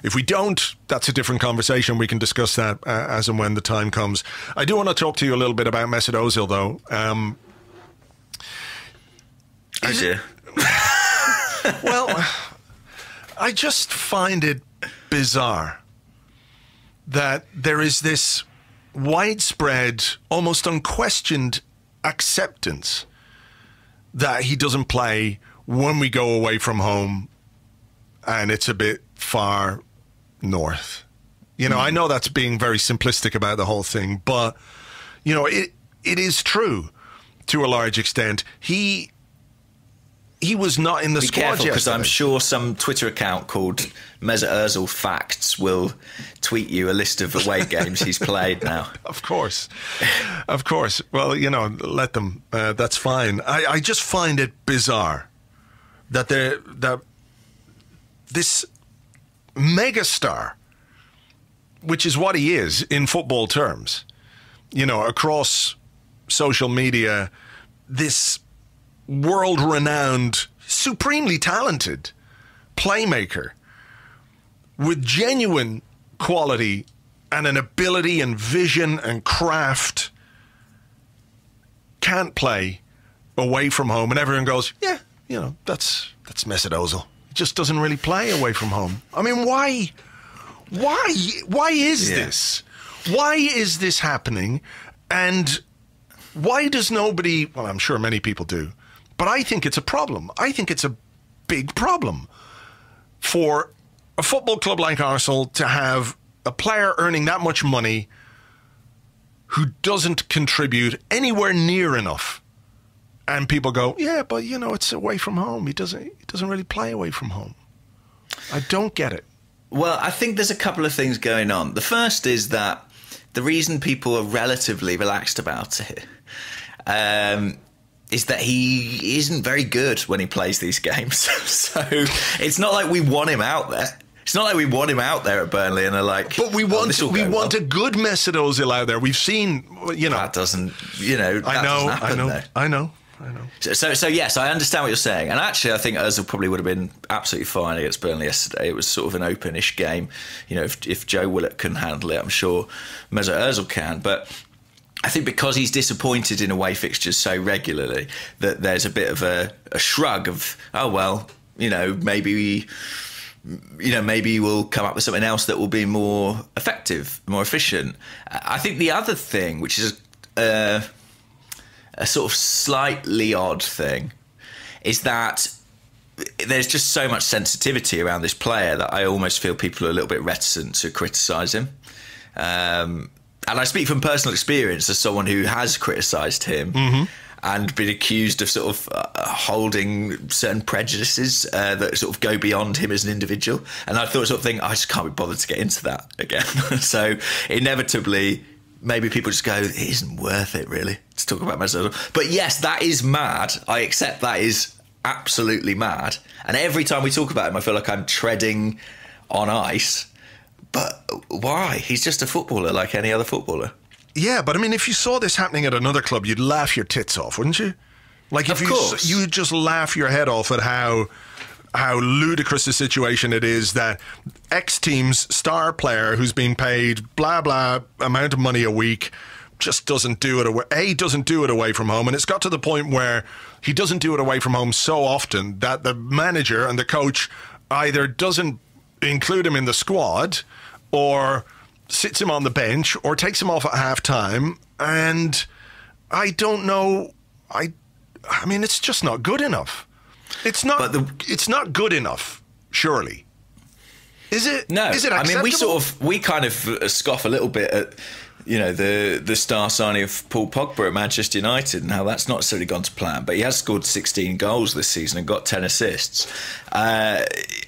If we don't, that's a different conversation. We can discuss that as and when the time comes. I do want to talk to you a little bit about Mesut Ozil, though. Well, I just find it bizarre that there is this widespread, almost unquestioned acceptance that he doesn't play when we go away from home and it's a bit far north. You know, I know that's being very simplistic about the whole thing, but, you know, it is true to a large extent. He was not in the squad yesterday. Because I'm sure some Twitter account called Mesut Ozil Facts will tweet you a list of away games he's played now. Of course. Well, you know, let them. That's fine. I just find it bizarre that this megastar, which is what he is in football terms, you know, across social media, this world-renowned, supremely talented playmaker with genuine quality and an ability and vision and craft can't play away from home, and everyone goes, yeah, you know, that's Mesut Ozil. He just doesn't really play away from home. I mean, why is this? Why is this happening? And why does nobody, well, I'm sure many people do, but I think it's a problem. I think it's a big problem for a football club like Arsenal to have a player earning that much money who doesn't contribute anywhere near enough. And people go, yeah, but, you know, it's away from home. He doesn't really play away from home. I don't get it. Well, I think there's a couple of things going on. The first is that the reason people are relatively relaxed about it is that he isn't very good when he plays these games. So it's not like we want him out there. It's not like we want him out there at Burnley and are like... But we want a good Mesut Ozil out there. We've seen, you know... That doesn't, you know, that doesn't happen there. I know. So yes, I understand what you're saying. And actually, I think Ozil probably would have been absolutely fine against Burnley yesterday. It was sort of an open-ish game. You know, if Joe Willock can handle it, I'm sure Mesut Ozil can. But I think because he's disappointed in away fixtures so regularly, that there's a bit of a shrug of, oh, well, you know, maybe we'll come up with something else that will be more effective, more efficient. I think the other thing, which is a sort of slightly odd thing, is that there's just so much sensitivity around this player that I almost feel people are a little bit reticent to criticise him. And I speak from personal experience as someone who has criticised him and been accused of sort of holding certain prejudices that sort of go beyond him as an individual. And I thought sort of thing, I just can't be bothered to get into that again. So inevitably, maybe people just go, it isn't worth it really to talk about Mesut Ozil. But yes, that is mad. I accept that is absolutely mad. And every time we talk about him, I feel like I'm treading on ice. But why? He's just a footballer like any other footballer. Yeah, but I mean, if you saw this happening at another club, you'd laugh your tits off, wouldn't you? Like, if you'd just laugh your head off at how ludicrous a situation it is that X team's star player who's being paid blah blah amount of money a week just doesn't do it away from home. And it's got to the point where he doesn't do it away from home so often that the manager and the coach either doesn't include him in the squad or sits him on the bench or takes him off at half-time. And I don't know, I mean, it's just not good enough. It's not good enough, surely. Is it? No. Is it acceptable? I mean, we kind of scoff a little bit at, you know, the star signing of Paul Pogba at Manchester United and how that's not necessarily gone to plan. But he has scored 16 goals this season and got 10 assists.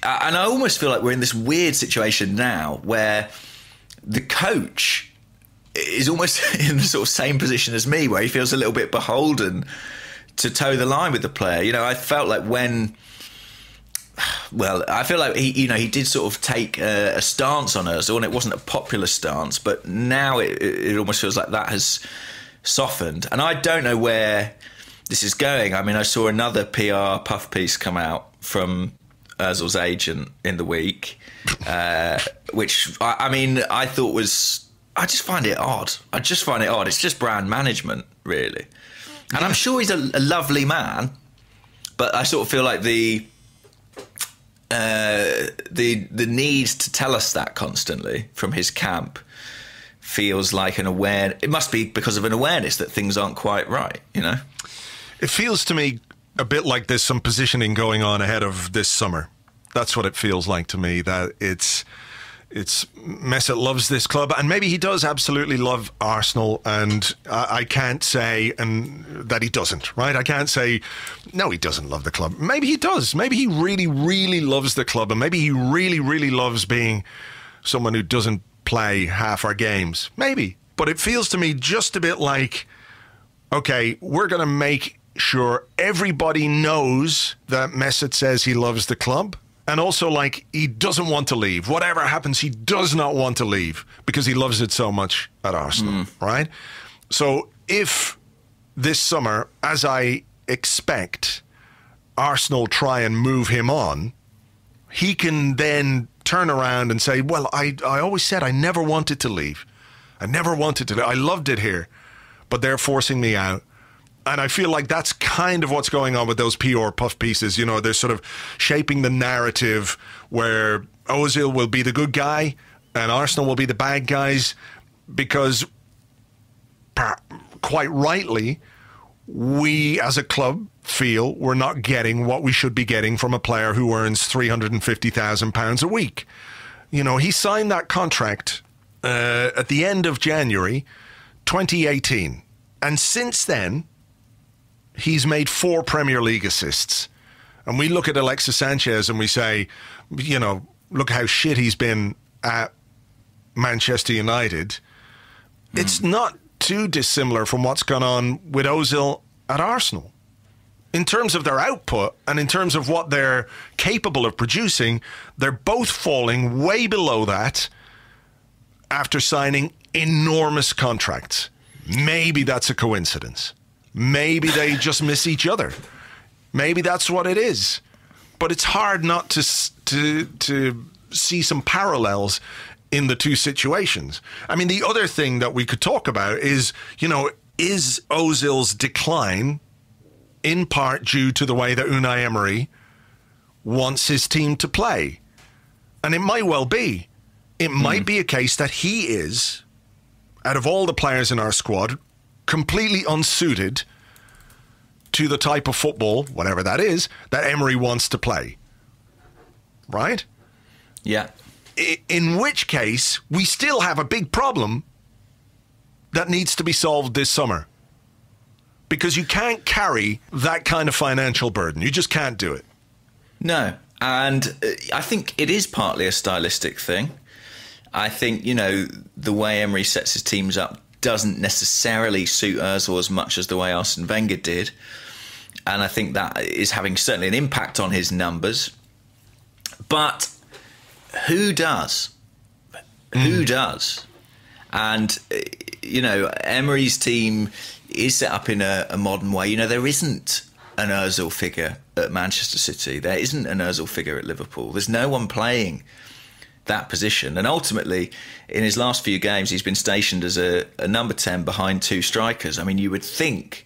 and I almost feel like we're in this weird situation now where the coach is almost in the sort of same position as me, where he feels a little bit beholden to toe the line with the player. You know, I felt like I feel like he did sort of take a stance on Ozil, and it wasn't a popular stance, but now it almost feels like that has softened. And I don't know where this is going. I mean, I saw another PR puff piece come out from Ozil's agent in the week, which I thought was, I just find it odd. It's just brand management, really. And I'm sure he's a lovely man, but I sort of feel like the need to tell us that constantly from his camp feels like it must be because of an awareness that things aren't quite right, you know? It feels to me a bit like there's some positioning going on ahead of this summer. That's what it feels like to me, that it's Mesut loves this club, and maybe he does absolutely love Arsenal, and I can't say that he doesn't, right? I can't say, no, he doesn't love the club. Maybe he does. Maybe he really, really loves the club, and maybe he really, really loves being someone who doesn't play half our games. Maybe. But it feels to me just a bit like, okay, we're going to make sure everybody knows that Mesut says he loves the club. And also, like, he doesn't want to leave. Whatever happens, he does not want to leave because he loves it so much at Arsenal, right? So if this summer, as I expect, Arsenal try and move him on, he can then turn around and say, well, I always said I never wanted to leave. I never wanted to leave. I loved it here, but they're forcing me out. And I feel like that's kind of what's going on with those PR puff pieces. You know, they're sort of shaping the narrative where Ozil will be the good guy and Arsenal will be the bad guys because, quite rightly, we as a club feel we're not getting what we should be getting from a player who earns £350,000 a week. You know, he signed that contract at the end of January 2018. And since then, he's made 4 Premier League assists. And we look at Alexis Sanchez and we say, you know, look how shit he's been at Manchester United. It's not too dissimilar from what's gone on with Ozil at Arsenal. In terms of their output and in terms of what they're capable of producing, they're both falling way below that after signing enormous contracts. Maybe that's a coincidence. Maybe they just miss each other. Maybe that's what it is. But it's hard not to see some parallels in the two situations. I mean, the other thing that we could talk about is, you know, is Ozil's decline in part due to the way that Unai Emery wants his team to play? And it might well be. It might be a case that he is, out of all the players in our squad, completely unsuited to the type of football, whatever that is, that Emery wants to play. Right? Yeah. In which case, we still have a big problem that needs to be solved this summer. Because you can't carry that kind of financial burden. You just can't do it. No. And I think it is partly a stylistic thing. I think, you know, the way Emery sets his teams up doesn't necessarily suit Ozil as much as the way Arsene Wenger did. And I think that is having certainly an impact on his numbers. But who does? Who does? And, you know, Emery's team is set up in a modern way. You know, there isn't an Ozil figure at Manchester City. There isn't an Ozil figure at Liverpool. There's no one playing that position. And ultimately, in his last few games, he's been stationed as a number 10 behind 2 strikers. I mean, you would think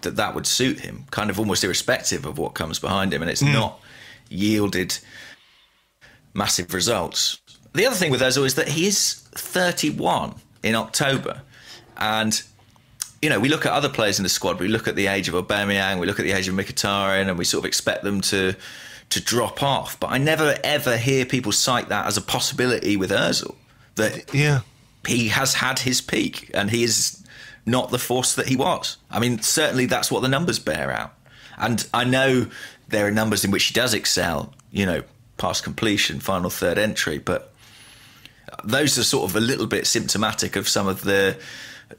that that would suit him, kind of almost irrespective of what comes behind him. And it's not yielded massive results. The other thing with Ozil is that he is 31 in October. And, you know, we look at other players in the squad. We look at the age of Aubameyang, we look at the age of Mkhitaryan, and we sort of expect them to drop off. But I never, ever hear people cite that as a possibility with Ozil. That he has had his peak and he is not the force that he was. I mean, certainly that's what the numbers bear out. And I know there are numbers in which he does excel, you know, past completion, final third entry. But those are sort of a little bit symptomatic of some of the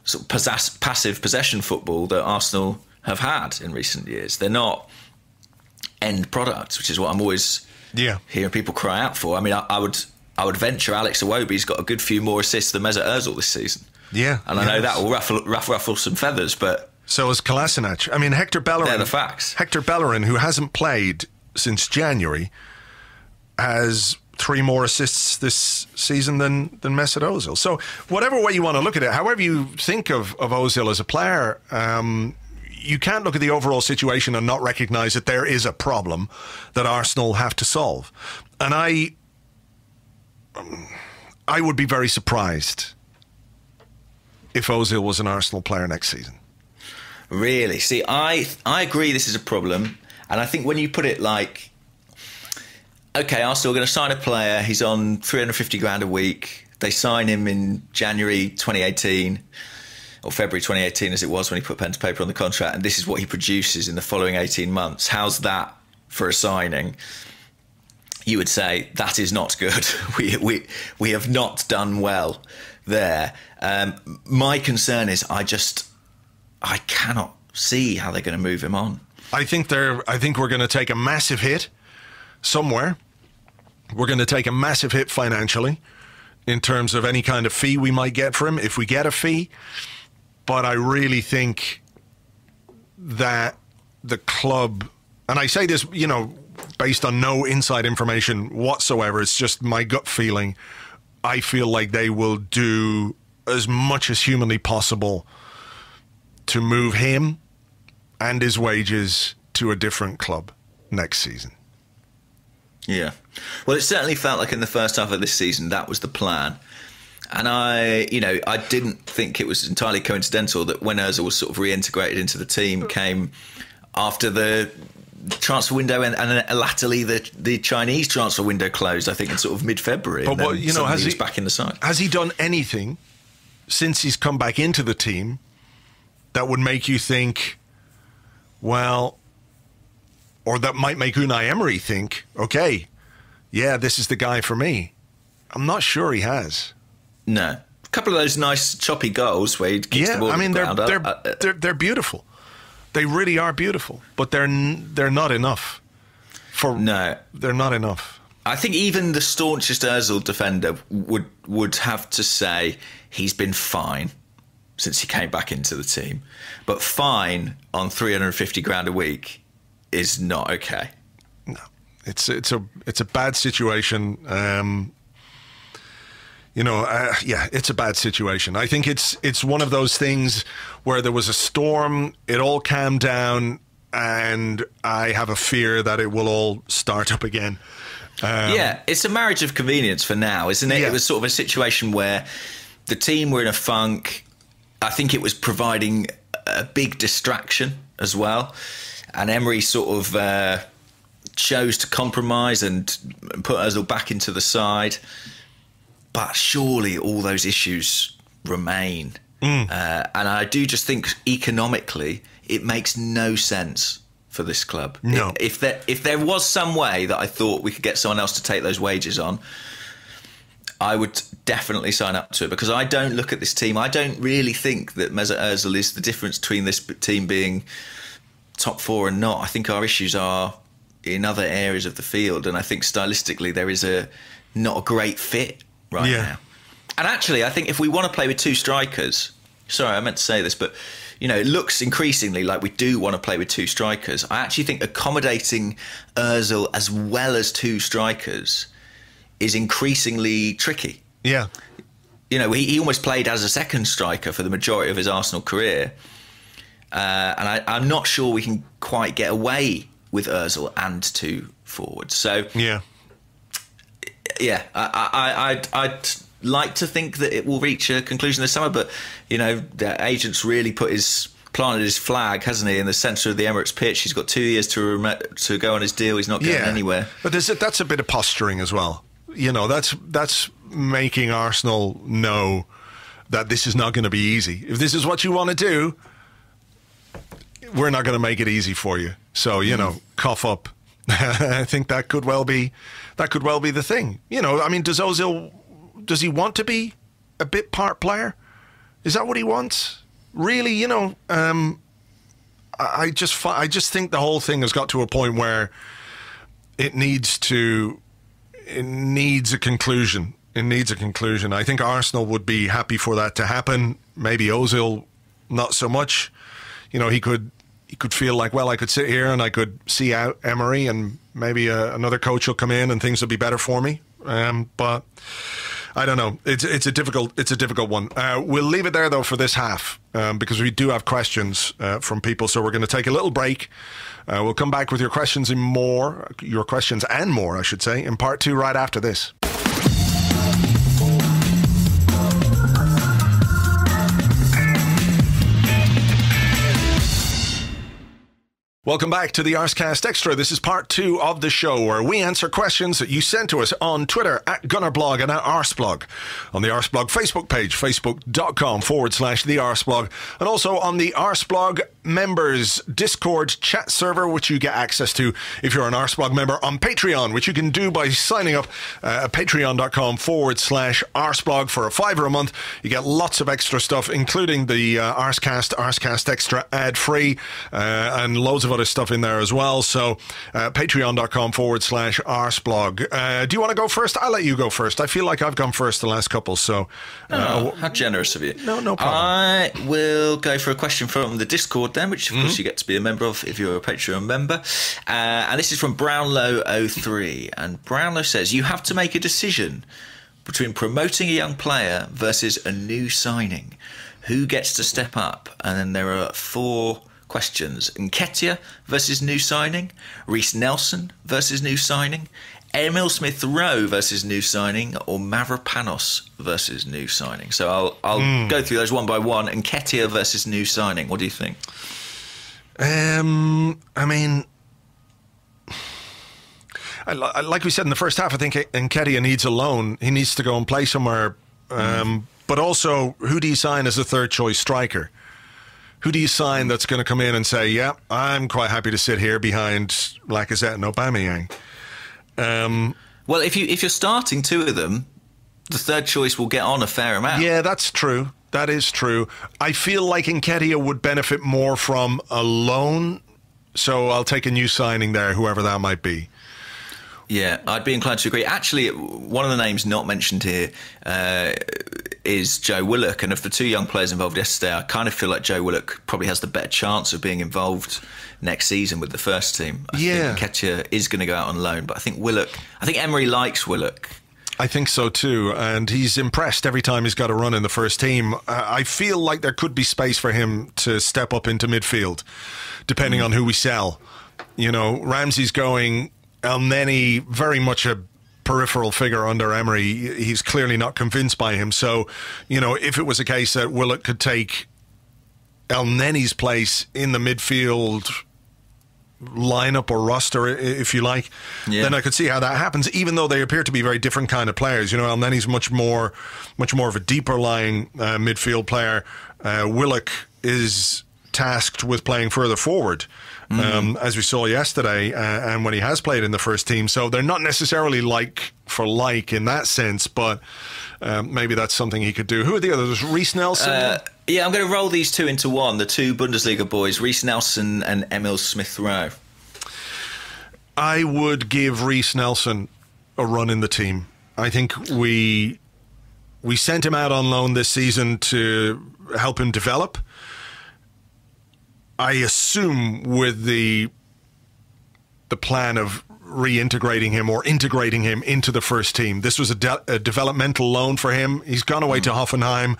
sort of passive possession football that Arsenal have had in recent years. They're not end products, which is what I'm always hearing people cry out for. I mean, I would venture Alex Iwobi's got a good few more assists than Mesut Ozil this season. Yeah, and I know that will ruffle some feathers, but so is Kolasinac. I mean, Hector Bellerin. They're the facts. Hector Bellerin, who hasn't played since January, has 3 more assists this season than Mesut Ozil. So whatever way you want to look at it, however you think of Ozil as a player, you can't look at the overall situation and not recognise that there is a problem that Arsenal have to solve. And I would be very surprised if Ozil was an Arsenal player next season. Really? See, I agree this is a problem. And I think when you put it like, OK, Arsenal are going to sign a player, he's on 350 grand a week. They sign him in January 2018, or February 2018 as it was when he put pen to paper on the contract, and this is what he produces in the following 18 months. How's that for a signing? You would say that is not good. We have not done well there. My concern is I cannot see how they're going to move him on. I think we're going to take a massive hit somewhere. We're going to take a massive hit financially in terms of any kind of fee we might get for him, if we get a fee. But I really think that the club, and I say this, based on no inside information whatsoever, it's just my gut feeling, I feel like they will do as much as humanly possible to move him and his wages to a different club next season. Yeah. Well, it certainly felt like in the first half of this season that was the plan. And I didn't think it was entirely coincidental that when Ozil was sort of reintegrated into the team came after the transfer window and latterly the Chinese transfer window closed, I think, in sort of mid-February. But has he back in the side? Has he done anything since he's come back into the team that would make you think, well, or that might make Unai Emery think, okay, yeah, this is the guy for me? I'm not sure he has. No. A couple of those nice choppy goals where he kicks the ball. I mean, they're beautiful. They really are beautiful, but they're not enough. No, they're not enough. I think even the staunchest Ozil defender would have to say he's been fine since he came back into the team, but fine on 350 grand a week is not okay. No, it's a bad situation. It's a bad situation. I think it's one of those things where there was a storm, it all calmed down, and I have a fear that it will all start up again. It's a marriage of convenience for now, isn't it? Yeah. It was sort of a situation where the team were in a funk. I think it was providing a big distraction as well. And Emery sort of chose to compromise and put Ozil back into the side. But surely all those issues remain. And I do just think economically it makes no sense for this club. No. If there was some way that I thought we could get someone else to take those wages on, I would definitely sign up to it, because I don't look at this team. I don't really think that Mesut Ozil is the difference between this team being top 4 and not. I think our issues are in other areas of the field, and I think stylistically there is not a great fit right now. And actually, I think if we want to play with 2 strikers, sorry, I meant to say this, but it looks increasingly like we do want to play with 2 strikers. I actually think accommodating Ozil as well as 2 strikers is increasingly tricky. Yeah. He almost played as a second striker for the majority of his Arsenal career. And I'm not sure we can quite get away with Ozil and 2 forwards. So, I'd like to think that it will reach a conclusion this summer, but, the agent's really planted his flag, hasn't he, in the centre of the Emirates pitch. He's got 2 years to go on his deal. He's not going anywhere. But that's a bit of posturing as well. That's making Arsenal know that this is not going to be easy. If this is what you want to do, we're not going to make it easy for you. So, cough up, I think that could well be the thing. I mean, does he want to be a bit part player? Is that what he wants? Really, I just think the whole thing has got to a point where it needs a conclusion. It needs a conclusion. I think Arsenal would be happy for that to happen. Maybe Ozil, not so much. He could feel like, well, I could sit here and I could see out Emery, and maybe another coach will come in and things will be better for me. But I don't know. It's a difficult one. We'll leave it there though for this half because we do have questions from people. So we're going to take a little break. We'll come back with your questions and more, I should say, in part 2 right after this. Welcome back to the Arsecast Extra. This is part 2 of the show where we answer questions that you sent to us on Twitter at Gunnerblog and at Arseblog. On the Arseblog Facebook page, facebook.com/the Arseblog. And also on the Arseblog members Discord chat server, which you get access to if you're an Arseblog member on Patreon, which you can do by signing up at patreon.com/Arseblog for $5 a month. You get lots of extra stuff, including the Arsecast Extra ad-free, and loads of other stuff in there as well. So patreon.com/Arseblog. Do you want to go first? I'll let you go first. I feel like I've gone first the last couple. So how generous of you. No problem. I will go for a question from the Discord then, which of course you get to be a member of if you're a Patreon member. And this is from Brownlow03. And Brownlow says, you have to make a decision between promoting a young player versus a new signing. Who gets to step up? And then there are 4 questions. Nketiah versus new signing, Reece Nelson versus new signing, Emil Smith-Rowe versus new signing, or Mavropanos versus new signing. So I'll go through those one by one. Nketiah versus new signing. What do you think? I mean, like we said in the first half, I think Nketiah needs a loan. He needs to go and play somewhere. But also, who do you sign as a third choice striker? Who do you sign that's going to come in and say, yeah, I'm quite happy to sit here behind Lacazette and Aubameyang? Well, if you're starting 2 of them, the third choice will get on a fair amount. Yeah, that's true. That is true. I feel like Nketiah would benefit more from a loan, so I'll take a new signing there, whoever that might be. Yeah, I'd be inclined to agree. Actually, one of the names not mentioned here is Joe Willock. And of the 2 young players involved yesterday, I kind of feel like Joe Willock probably has the better chance of being involved next season with the first team. I think Nketiah is going to go out on loan, but I think Emery likes Willock. I think so too, and he's impressed every time he's got a run in the first team. I feel like there could be space for him to step up into midfield, depending on who we sell. Ramsey's going, Elneny very much a peripheral figure under Emery. He's clearly not convinced by him. So, if it was a case that Willock could take Elneny's place in the midfield lineup or roster, if you like, then I could see how that happens, even though they appear to be very different kind of players. Elneny's much more of a deeper lying midfield player. Willock is tasked with playing further forward, as we saw yesterday, and when he has played in the first team. So they're not necessarily like for like in that sense, but maybe that's something he could do. Who are the others? Reece Nelson? Yeah, I'm going to roll these 2 into one, the 2 Bundesliga boys, Reece Nelson and Emil Smith-Rowe. I would give Reece Nelson a run in the team. I think we sent him out on loan this season to help him develop. I assume with the plan of reintegrating him or integrating him into the first team. This was a developmental loan for him. He's gone away to Hoffenheim.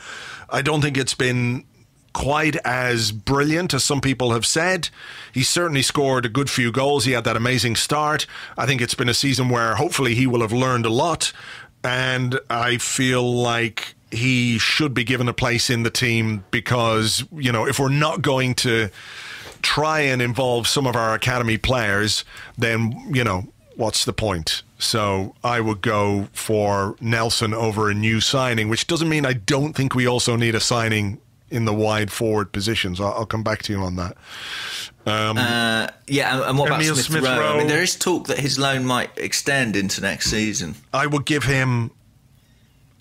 I don't think it's been quite as brilliant as some people have said. He certainly scored a good few goals. He had that amazing start. I think it's been a season where hopefully he will have learned a lot, and I feel like he should be given a place in the team because, if we're not going to try and involve some of our academy players, then, what's the point? So I would go for Nelson over a new signing, which doesn't mean I don't think we also need a signing in the wide forward positions. I'll come back to you on that. And what about Emile Smith Rowe? I mean, there is talk that his loan might extend into next season. I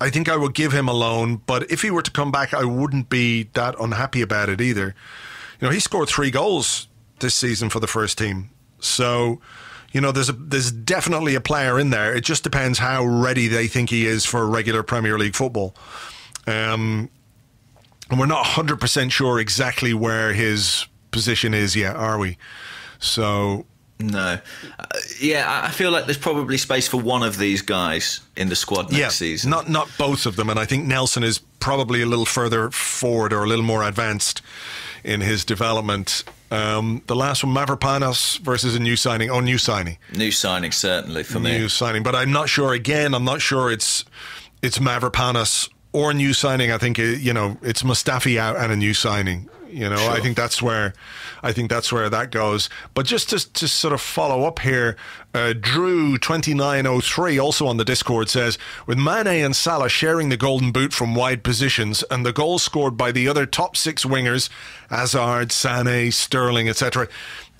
think I would give him a loan, but if he were to come back, I wouldn't be that unhappy about it either. You know, he scored 3 goals this season for the first team. So, you know, there's definitely a player in there. It just depends how ready they think he is for regular Premier League football. And we're not 100% sure exactly where his position is yet, are we? So... No. I feel like there's probably space for one of these guys in the squad next season. Not both of them, and I think Nelson is probably a little further forward or a little more advanced in his development. The last one, Mavropanos versus a new signing. Oh, new signing. New signing, certainly, for me. New signing, but I'm not sure, again, I'm not sure it's Mavropanos or a new signing. I think, you know, it's Mustafi out and a new signing. You know, sure. I think that's where that goes. But just to sort of follow up here, Drew2903 also on the Discord says, with Mane and Salah sharing the golden boot from wide positions and the goals scored by the other top 6 wingers, Hazard, Sané, Sterling, etc.,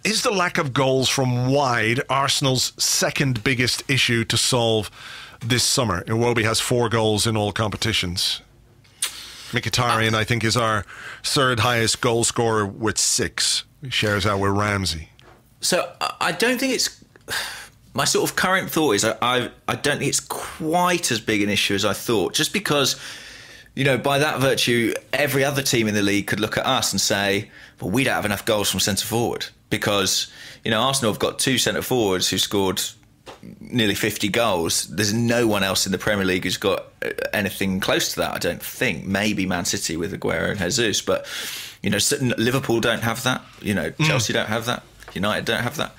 is the lack of goals from wide Arsenal's second biggest issue to solve this summer? Iwobi has 4 goals in all competitions. Mkhitaryan, I think, is our third highest goal scorer with 6. He shares out with Ramsey. So I don't think it's... My sort of current thought is I don't think it's quite as big an issue as I thought. Just because, you know, by that virtue, every other team in the league could look at us and say, well, we don't have enough goals from centre-forward. Because, you know, Arsenal have got 2 centre-forwards who scored nearly 50 goals. There's no one else in the Premier League who's got anything close to that, I don't think. Maybe Man City with Aguero and Jesus, but, you know, Liverpool don't have that. You know, Chelsea don't have that. United don't have that.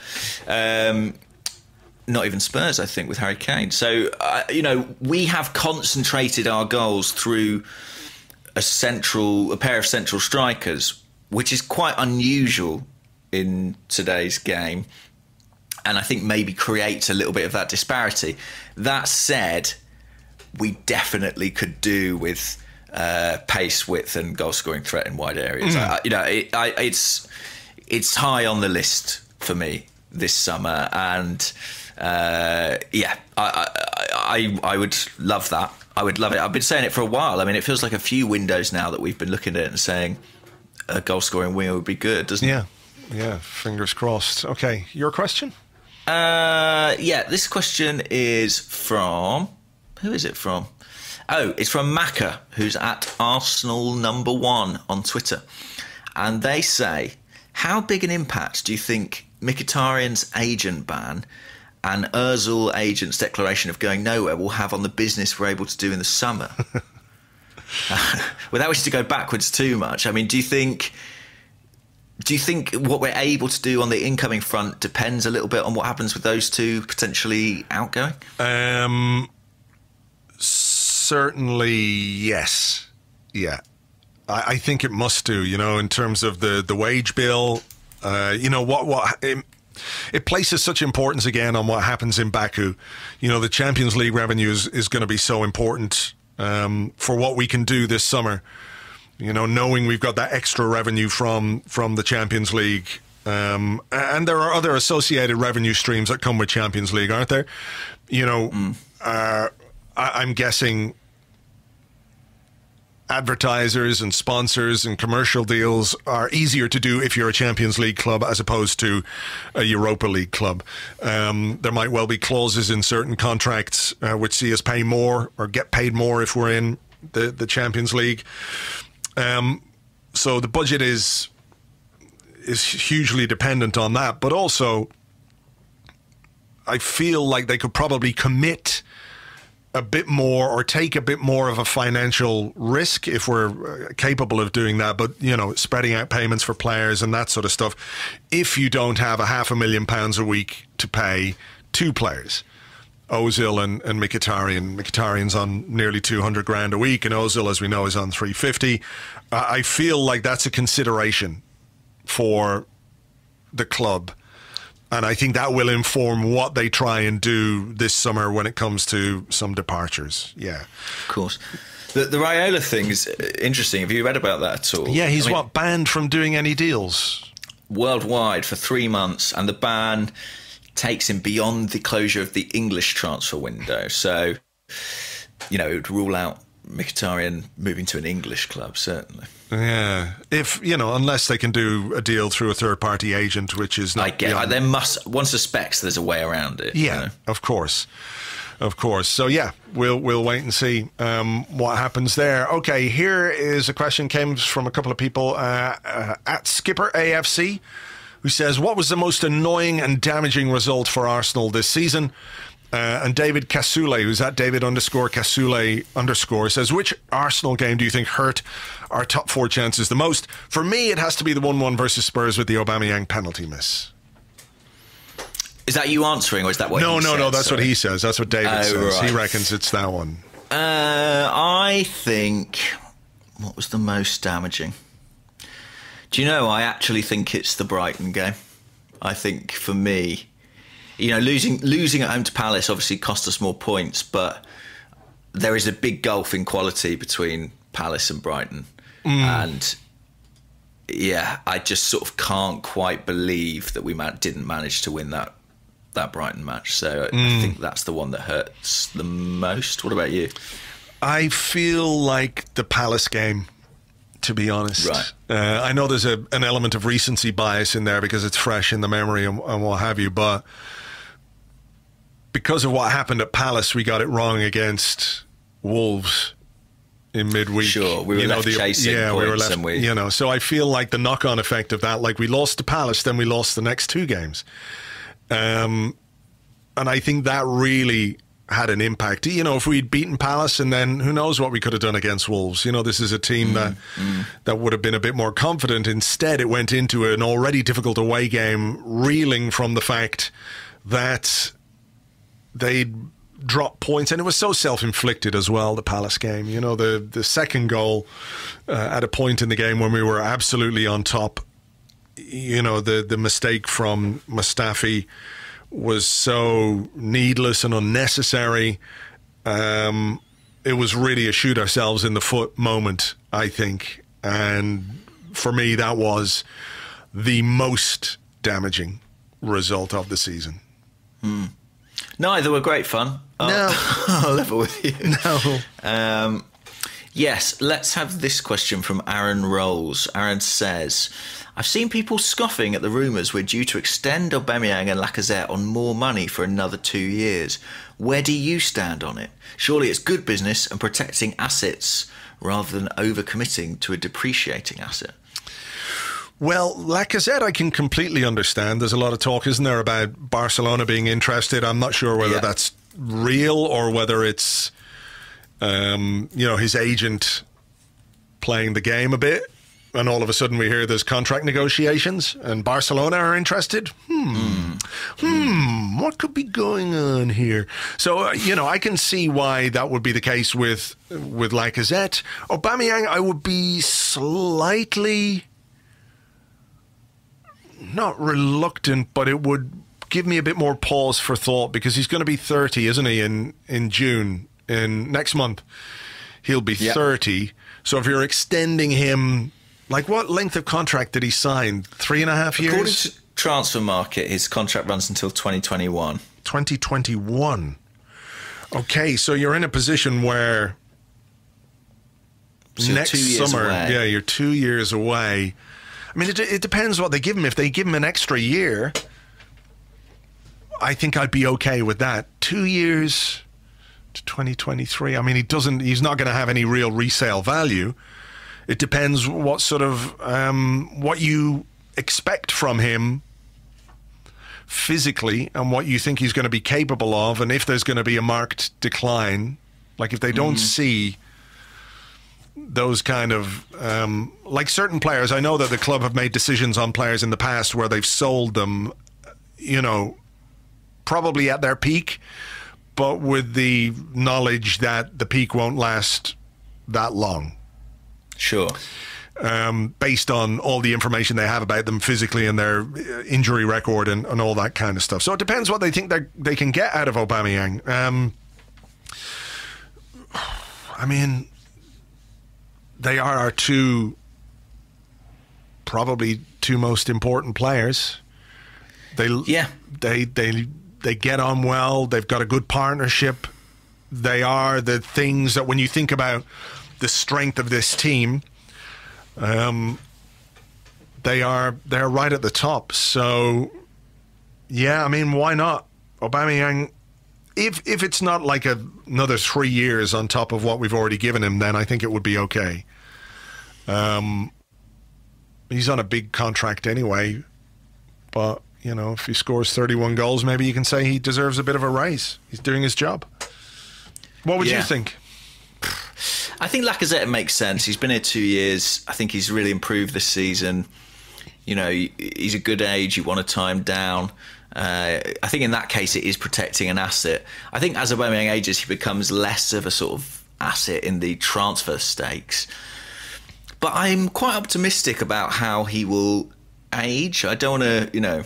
Not even Spurs, I think, with Harry Kane. So, you know, we have concentrated our goals through a pair of central strikers, which is quite unusual in today's game. And I think maybe creates a little bit of that disparity. That said, we definitely could do with pace, width, and goal-scoring threat in wide areas. You know, it's high on the list for me this summer, and I would love that. I would love it. I've been saying it for a while. I mean, it feels like a few windows now that we've been looking at it and saying a goal-scoring winger would be good, doesn't it? Yeah. Fingers crossed. Okay, your question. This question is from... Who is it from? Oh, it's from Macca, who's at Arsenal #1 on Twitter. And they say, how big an impact do you think Mkhitaryan's agent ban and Ozil agent's declaration of going nowhere will have on the business we're able to do in the summer? Without wishing to go backwards too much, I mean, do you think what we're able to do on the incoming front depends a little bit on what happens with those two potentially outgoing? Certainly, yes. Yeah. I think it must do, you know, in terms of the wage bill. You know, it places such importance again on what happens in Baku. You know, the Champions League revenue is going to be so important for what we can do this summer. You know, knowing we've got that extra revenue from the Champions League. And there are other associated revenue streams that come with Champions League, aren't there? You know, I'm guessing advertisers and sponsors and commercial deals are easier to do if you're a Champions League club as opposed to a Europa League club. There might well be clauses in certain contracts which see us pay more or get paid more if we're in the Champions League. So the budget is hugely dependent on that, but also I feel like they could probably commit a bit more or take a bit more of a financial risk if we're capable of doing that. But, you know, spreading out payments for players and that sort of stuff. If you don't have £500,000 a week to pay 2 players, Ozil and Mkhitaryan. Mkhitaryan's on nearly 200 grand a week, and Ozil, as we know, is on 350. I feel like that's a consideration for the club. And I think that will inform what they try and do this summer when it comes to some departures. Yeah. Of course. The Raiola thing is interesting. Have you read about that at all? Yeah, he's banned from doing any deals worldwide for 3 months, and the ban takes him beyond the closure of the English transfer window. So, it would rule out Mkhitaryan moving to an English club, certainly. Yeah, unless they can do a deal through a third-party agent, which is not. One suspects there's a way around it. Yeah, of course. So yeah, we'll wait and see what happens there. Okay, here is a question came from a couple of people at Skipper AFC, who says, "What was the most annoying and damaging result for Arsenal this season?" And David Kasule, who's at David_Kasule_ says, "Which Arsenal game do you think hurt our top 4 chances the most?" For me, it has to be the 1-1 versus Spurs with the Aubameyang penalty miss. Is that you answering, or is that what? No, he said? that's what he says. That's what David says. Right. He reckons it's that one. I think, what was the most damaging? Do you know? I actually think it's the Brighton game. I think for me, losing at home to Palace obviously cost us more points, but there is a big gulf in quality between Palace and Brighton. And yeah, I just sort of can't quite believe that we didn't manage to win that Brighton match. So I think that's the one that hurts the most. What about you? I feel like the Palace game, to be honest. Right. I know there's an element of recency bias in there because it's fresh in the memory and what have you, but because of what happened at Palace, we got it wrong against Wolves in midweek. Sure, we were left chasing points. We were left, so I feel like the knock-on effect of that, like we lost to Palace, then we lost the next 2 games. And I think that really had an impact. If we'd beaten Palace, and then who knows what we could have done against Wolves. This is a team that would have been a bit more confident. Instead, it went into an already difficult away game, reeling from the fact that they'd dropped points, and it was so self-inflicted as well, the Palace game. The second goal at a point in the game when we were absolutely on top, the mistake from Mustafi was so needless and unnecessary. It was really a shoot ourselves in the foot moment, I think. And for me, that was the most damaging result of the season. Neither were great fun. No. I'll level with you. No. Yes, let's have this question from Aaron Rolls. Aaron says, "I've seen people scoffing at the rumours we're due to extend Aubameyang and Lacazette on more money for another 2 years. Where do you stand on it? Surely it's good business and protecting assets rather than overcommitting to a depreciating asset." Well, Lacazette I can completely understand. There's a lot of talk, isn't there, about Barcelona being interested. I'm not sure whether that's real or whether it's, his agent playing the game a bit. And all of a sudden we hear there's contract negotiations and Barcelona are interested. What could be going on here? So, I can see why that would be the case with Lacazette. Aubameyang, I would be slightly, not reluctant, but it would give me a bit more pause for thought because he's going to be 30, isn't he, in June, in next month. He'll be 30. So if you're extending him, like what length of contract did he sign? 3.5 years? According to Transfer Market, his contract runs until 2021. 2021. Okay, so you're in a position where next summer, you're 2 years away. I mean, it depends what they give him. If they give him an extra year, I think I'd be okay with that. 2 years to 2023. I mean, he's not going to have any real resale value. It depends what sort of what you expect from him physically and what you think he's going to be capable of, and if there's going to be a marked decline. Like if they don't see those kind of like certain players, I know that the club have made decisions on players in the past where they've sold them, probably at their peak, but with the knowledge that the peak won't last that long. Sure. Based on all the information they have about them physically and their injury record and all that kind of stuff. So it depends what they think they can get out of Aubameyang. I mean, they are our probably two most important players. They get on well. They've got a good partnership. They are the things that when you think about the strength of this team, they're right at the top. So, yeah, I mean, why not? Aubameyang, if it's not like another 3 years on top of what we've already given him, then I think it would be okay. He's on a big contract anyway, but, you know, if he scores 31 goals, maybe you can say he deserves a bit of a raise. He's doing his job. What would you think? I think Lacazette makes sense. He's been here 2 years. I think he's really improved this season. You know, he's a good age. You want to tie him down. I think in that case it is protecting an asset. I think as Aubameyang ages, he becomes less of a sort of asset in the transfer stakes. But I'm quite optimistic about how he will age. I don't want to, you know,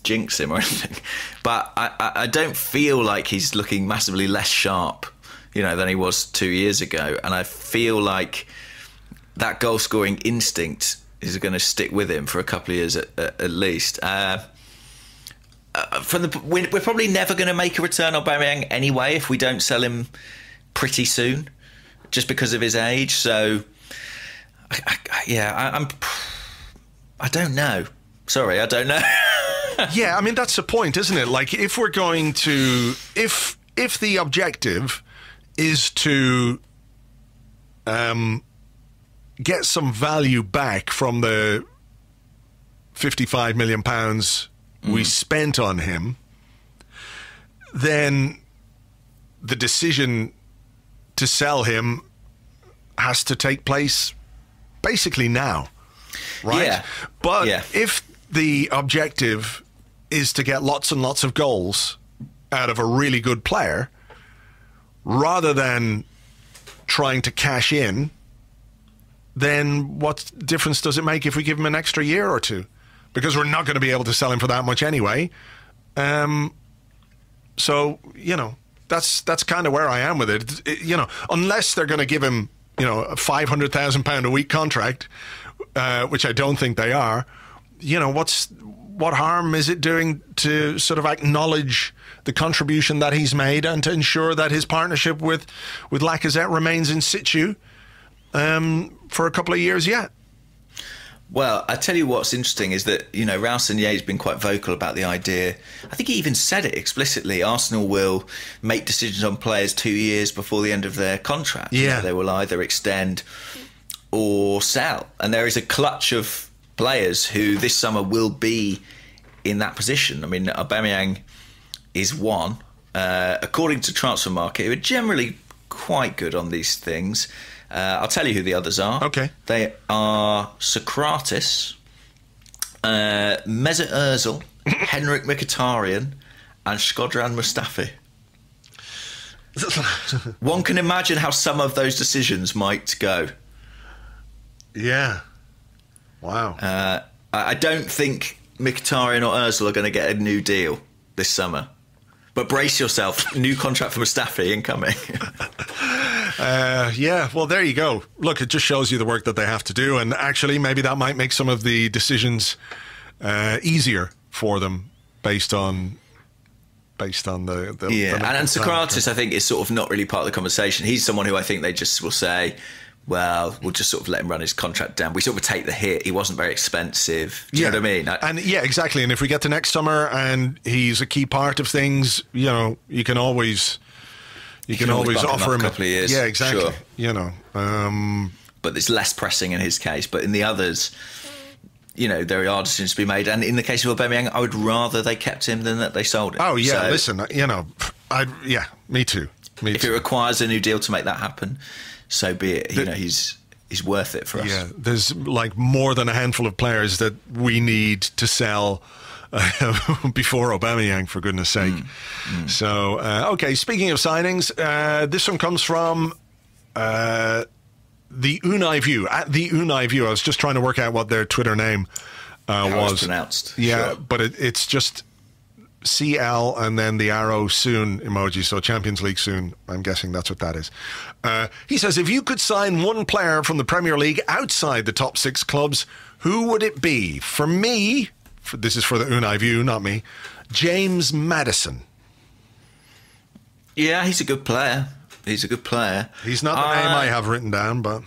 jinx him or anything, but I don't feel like he's looking massively less sharp, you know, than he was 2 years ago. And I feel like that goal scoring instinct is going to stick with him for a couple of years at least. We're probably never going to make a return on Aubameyang anyway if we don't sell him pretty soon, just because of his age. So, I don't know. Sorry, I don't know. Yeah, I mean, that's the point, isn't it? Like, if we're going to... If the objective is to get some value back from the £55 million we spent on him, then the decision to sell him has to take place basically now, right? Yeah. But if the objective is to get lots and lots of goals out of a really good player, rather than trying to cash in, then what difference does it make if we give him an extra year or two? Because we're not going to be able to sell him for that much anyway. So, you know, that's kind of where I am with it. You know, unless they're going to give him, you know, a £500,000 a week contract, which I don't think they are, you know, what harm is it doing to sort of acknowledge the contribution that he's made and to ensure that his partnership with Lacazette remains in situ for a couple of years yet? Well, I tell you what's interesting is that, you know, Raul Sanlle's been quite vocal about the idea. I think he even said it explicitly. Arsenal will make decisions on players 2 years before the end of their contract. Yeah. You know, they will either extend or sell. And there is a clutch of players who this summer will be in that position. I mean, Aubameyang is one. According to Transfer Market, who are generally quite good on these things, I'll tell you who the others are. Okay. They are Socrates, Mesut Ozil, Henrik Mkhitaryan, and Shkodran Mustafi. One can imagine how some of those decisions might go. Yeah. Wow. I don't think Mkhitaryan or Ozil are going to get a new deal this summer. But brace yourself, new contract for Mustafi incoming. Yeah, well, there you go. Look, it just shows you the work that they have to do, and actually maybe that might make some of the decisions easier for them based on the and Socrates, I think, is sort of not really part of the conversation. He's someone who I think they just will say, well, we'll just sort of let him run his contract down. We sort of take the hit. He wasn't very expensive. Do you know what I mean? And yeah, exactly. And if we get to next summer and he's a key part of things, you know, you can always offer him a couple of years. Yeah, exactly. Sure. You know, but it's less pressing in his case. But in the others, you know, there are decisions to be made. And in the case of Aubameyang, I would rather they kept him than that they sold him. Oh yeah, so, listen, you know, me too. If it requires a new deal to make that happen, so be it. You know, he's worth it for us. Yeah, there's like more than a handful of players that we need to sell before Aubameyang, for goodness sake. So, okay, speaking of signings, this one comes from the Unai View. At the Unai View, I was just trying to work out what their Twitter name was. Pronounced. Yeah, sure. but it's just CL and then the arrow soon emoji, so Champions League soon. I'm guessing that's what that is. He says, if you could sign one player from the Premier League outside the top 6 clubs, who would it be? For me, this is for the Unai view, not me, James Maddison. Yeah, he's a good player. He's a good player. He's not the name I have written down, but...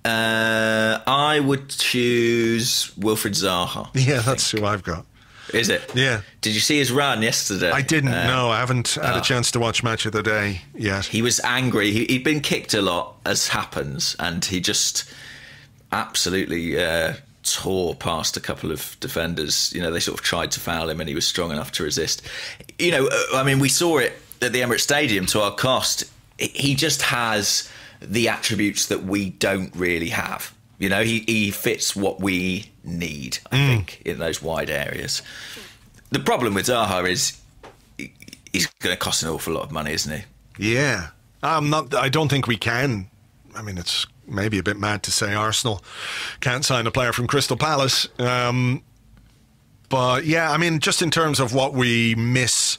I would choose Wilfried Zaha. Yeah, that's who I've got. Is it? Yeah. Did you see his run yesterday? I didn't. No, I haven't had a chance to watch Match of the Day yet. He was angry. He'd been kicked a lot, as happens, and he just absolutely tore past a couple of defenders. You know, they sort of tried to foul him, and he was strong enough to resist. You know, I mean, we saw it at the Emirates Stadium to our cost. He just has the attributes that we don't really have. You know, he fits what we need, I think, in those wide areas. The problem with Zaha is he's going to cost an awful lot of money, isn't he? Yeah. I don't think we can. I mean, it's maybe a bit mad to say Arsenal can't sign a player from Crystal Palace. But, yeah, I mean, just in terms of what we miss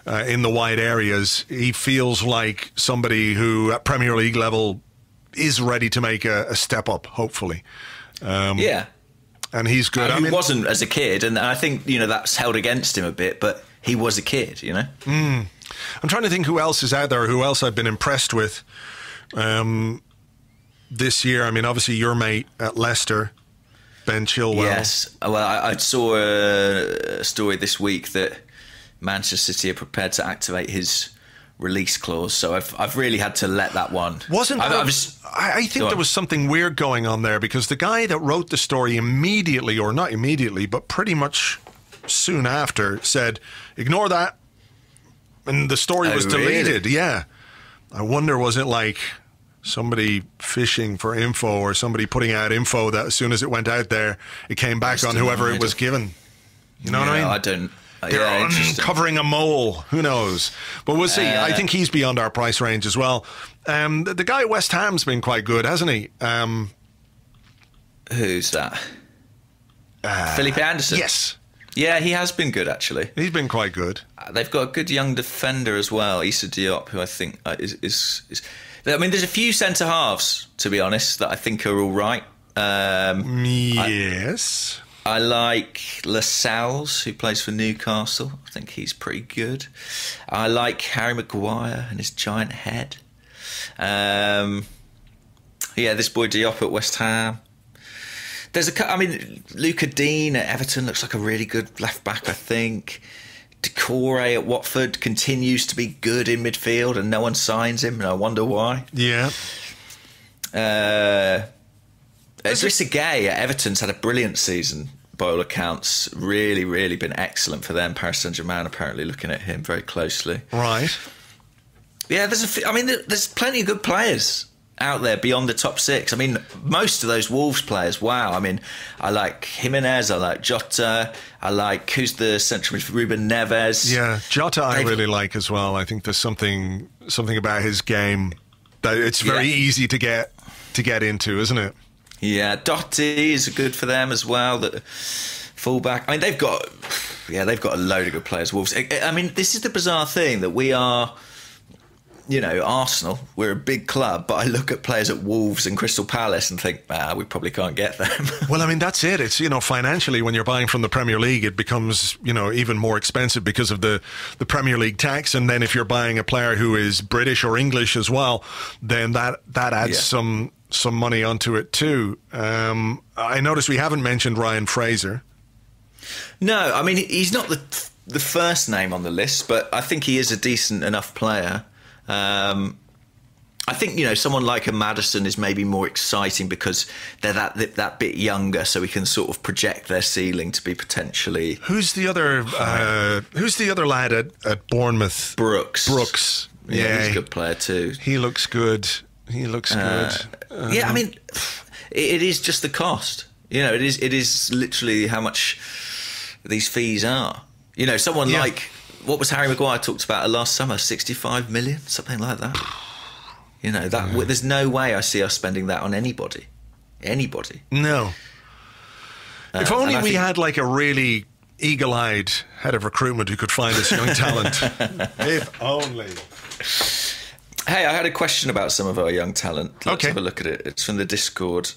in the wide areas, he feels like somebody who, at Premier League level, is ready to make a step up, hopefully. Yeah. And he's good. He wasn't as a kid, and I think, you know, that's held against him a bit, but he was a kid, you know? I'm trying to think who else is out there, who else I've been impressed with this year. I mean, obviously your mate at Leicester, Ben Chilwell. Yes. Well, I saw a story this week that Manchester City are prepared to activate his release clause, so I've really had to let that one. I think there was something weird going on there, because the guy that wrote the story immediately, or not immediately, but pretty much soon after, said, ignore that, and the story was deleted. Really? Yeah. I wonder, was it like somebody fishing for info, or somebody putting out info that as soon as it went out there, it came back on whoever it was given? You know what I mean? I don't. They're uncovering a mole. Who knows? But we'll see. I think he's beyond our price range as well. The guy at West Ham's been quite good, hasn't he? Who's that? Felipe Anderson? Yes. Yeah, he has been good, actually. He's been quite good. They've got a good young defender as well, Issa Diop, who I think is... I mean, there's a few centre-halves, to be honest, that I think are all right. Yes. I like Lascelles, who plays for Newcastle. I think he's pretty good. I like Harry Maguire and his giant head. Yeah, this boy Diop at West Ham. Luca Dean at Everton looks like a really good left back, I think. Decore at Watford continues to be good in midfield, and no one signs him, and I wonder why. Yeah. Idrissa Gueye at Everton's had a brilliant season by all accounts. Really, really been excellent for them. Paris Saint-Germain apparently looking at him very closely. Right. Yeah, there's plenty of good players out there beyond the top 6. I mean, most of those Wolves players, wow. I mean, I like Jimenez, I like Jota, I like, who's the central midfielder, Ruben Neves. Yeah, Jota I really like as well. I think there's something about his game that it's very easy to get into, isn't it? Yeah, Doherty is good for them as well. The fullback. I mean, they've got a load of good players. Wolves. I mean, this is the bizarre thing that we are. You know, Arsenal, we're a big club, but I look at players at Wolves and Crystal Palace and think, we probably can't get them. Well, I mean, that's it. It's, you know, financially, when you're buying from the Premier League, it becomes, you know, even more expensive because of the Premier League tax. And then if you're buying a player who is British or English as well, then that adds some money onto it too. I noticed we haven't mentioned Ryan Fraser. No, I mean, he's not the first name on the list, but I think he is a decent enough player. I think, you know, someone like a Maddison is maybe more exciting because they're that bit younger, so we can sort of project their ceiling to be potentially. Who's the other lad at Bournemouth? Brooks. Yeah, he's a good player too. He looks good. Yeah, I mean, it is just the cost. You know, it is literally how much these fees are. You know, someone like. What was Harry Maguire talked about last summer? 65 million, something like that. You know, there's no way I see us spending that on anybody. No. If only we had like a really eagle-eyed head of recruitment who could find this young talent. If only. Hey, I had a question about some of our young talent. Let's Okay. have a look at it. It's from the Discord.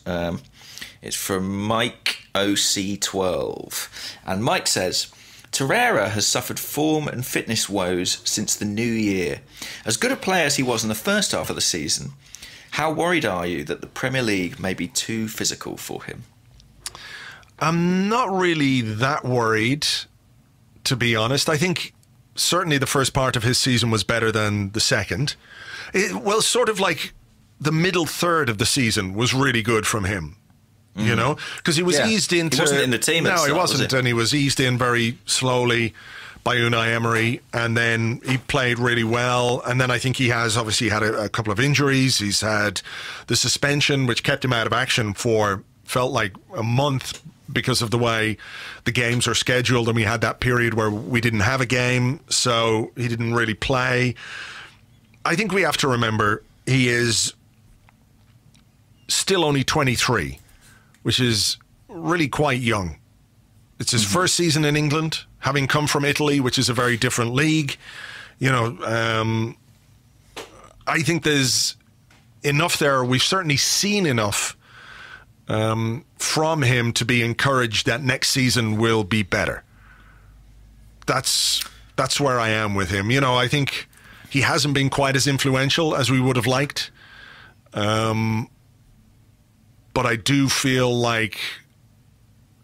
It's from Mike OC12. And Mike says, Torreira has suffered form and fitness woes since the new year. As good a player as he was in the first half of the season, how worried are you that the Premier League may be too physical for him? I'm not really that worried, to be honest. I think certainly the first part of his season was better than the second. Well, sort of like the middle third of the season was really good from him, you know, because he was eased into... He wasn't in the team at the No, he start, wasn't, was he? and he was eased in very slowly by Unai Emery, and then he played really well. And then I think he has obviously had a couple of injuries. He's had the suspension, which kept him out of action for, felt like a month, because of the way the games are scheduled, and we had that period where we didn't have a game, so he didn't really play. I think we have to remember he is still only 23, which is really quite young. It's his first season in England, having come from Italy, which is a very different league. You know, I think there's enough there. We've certainly seen enough from him to be encouraged that next season will be better. That's where I am with him. You know, I think he hasn't been quite as influential as we would have liked. But I do feel like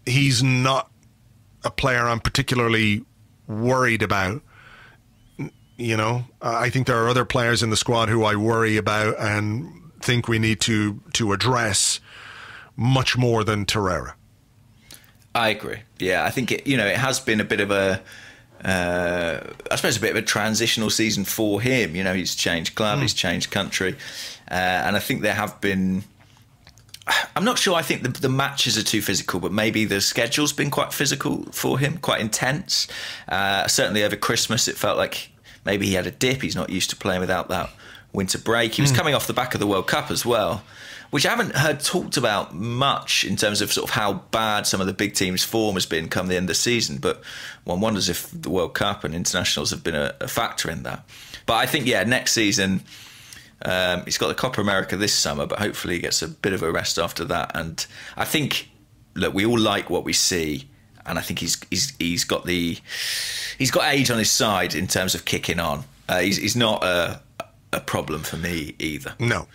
he's not a player I'm particularly worried about. You know, I think there are other players in the squad who I worry about and think we need to address much more than Torreira. I agree. Yeah, I think it has been a bit of a, I suppose, a bit of a transitional season for him. You know, he's changed club, he's changed country, and I think there have been. I'm not sure. I think the matches are too physical, but maybe the schedule's been quite physical for him, quite intense. Certainly over Christmas, it felt like maybe he had a dip. He's not used to playing without that winter break. He was coming off the back of the World Cup as well, which I haven't heard talked about much in terms of sort of how bad some of the big teams' form has been come the end of the season. But one wonders if the World Cup and internationals have been a factor in that. But I think, next season, he's got the Copa America this summer, but hopefully he gets a bit of a rest after that. And I think, look, we all like what we see, and I think he's got age on his side in terms of kicking on. He's not a problem for me either. No.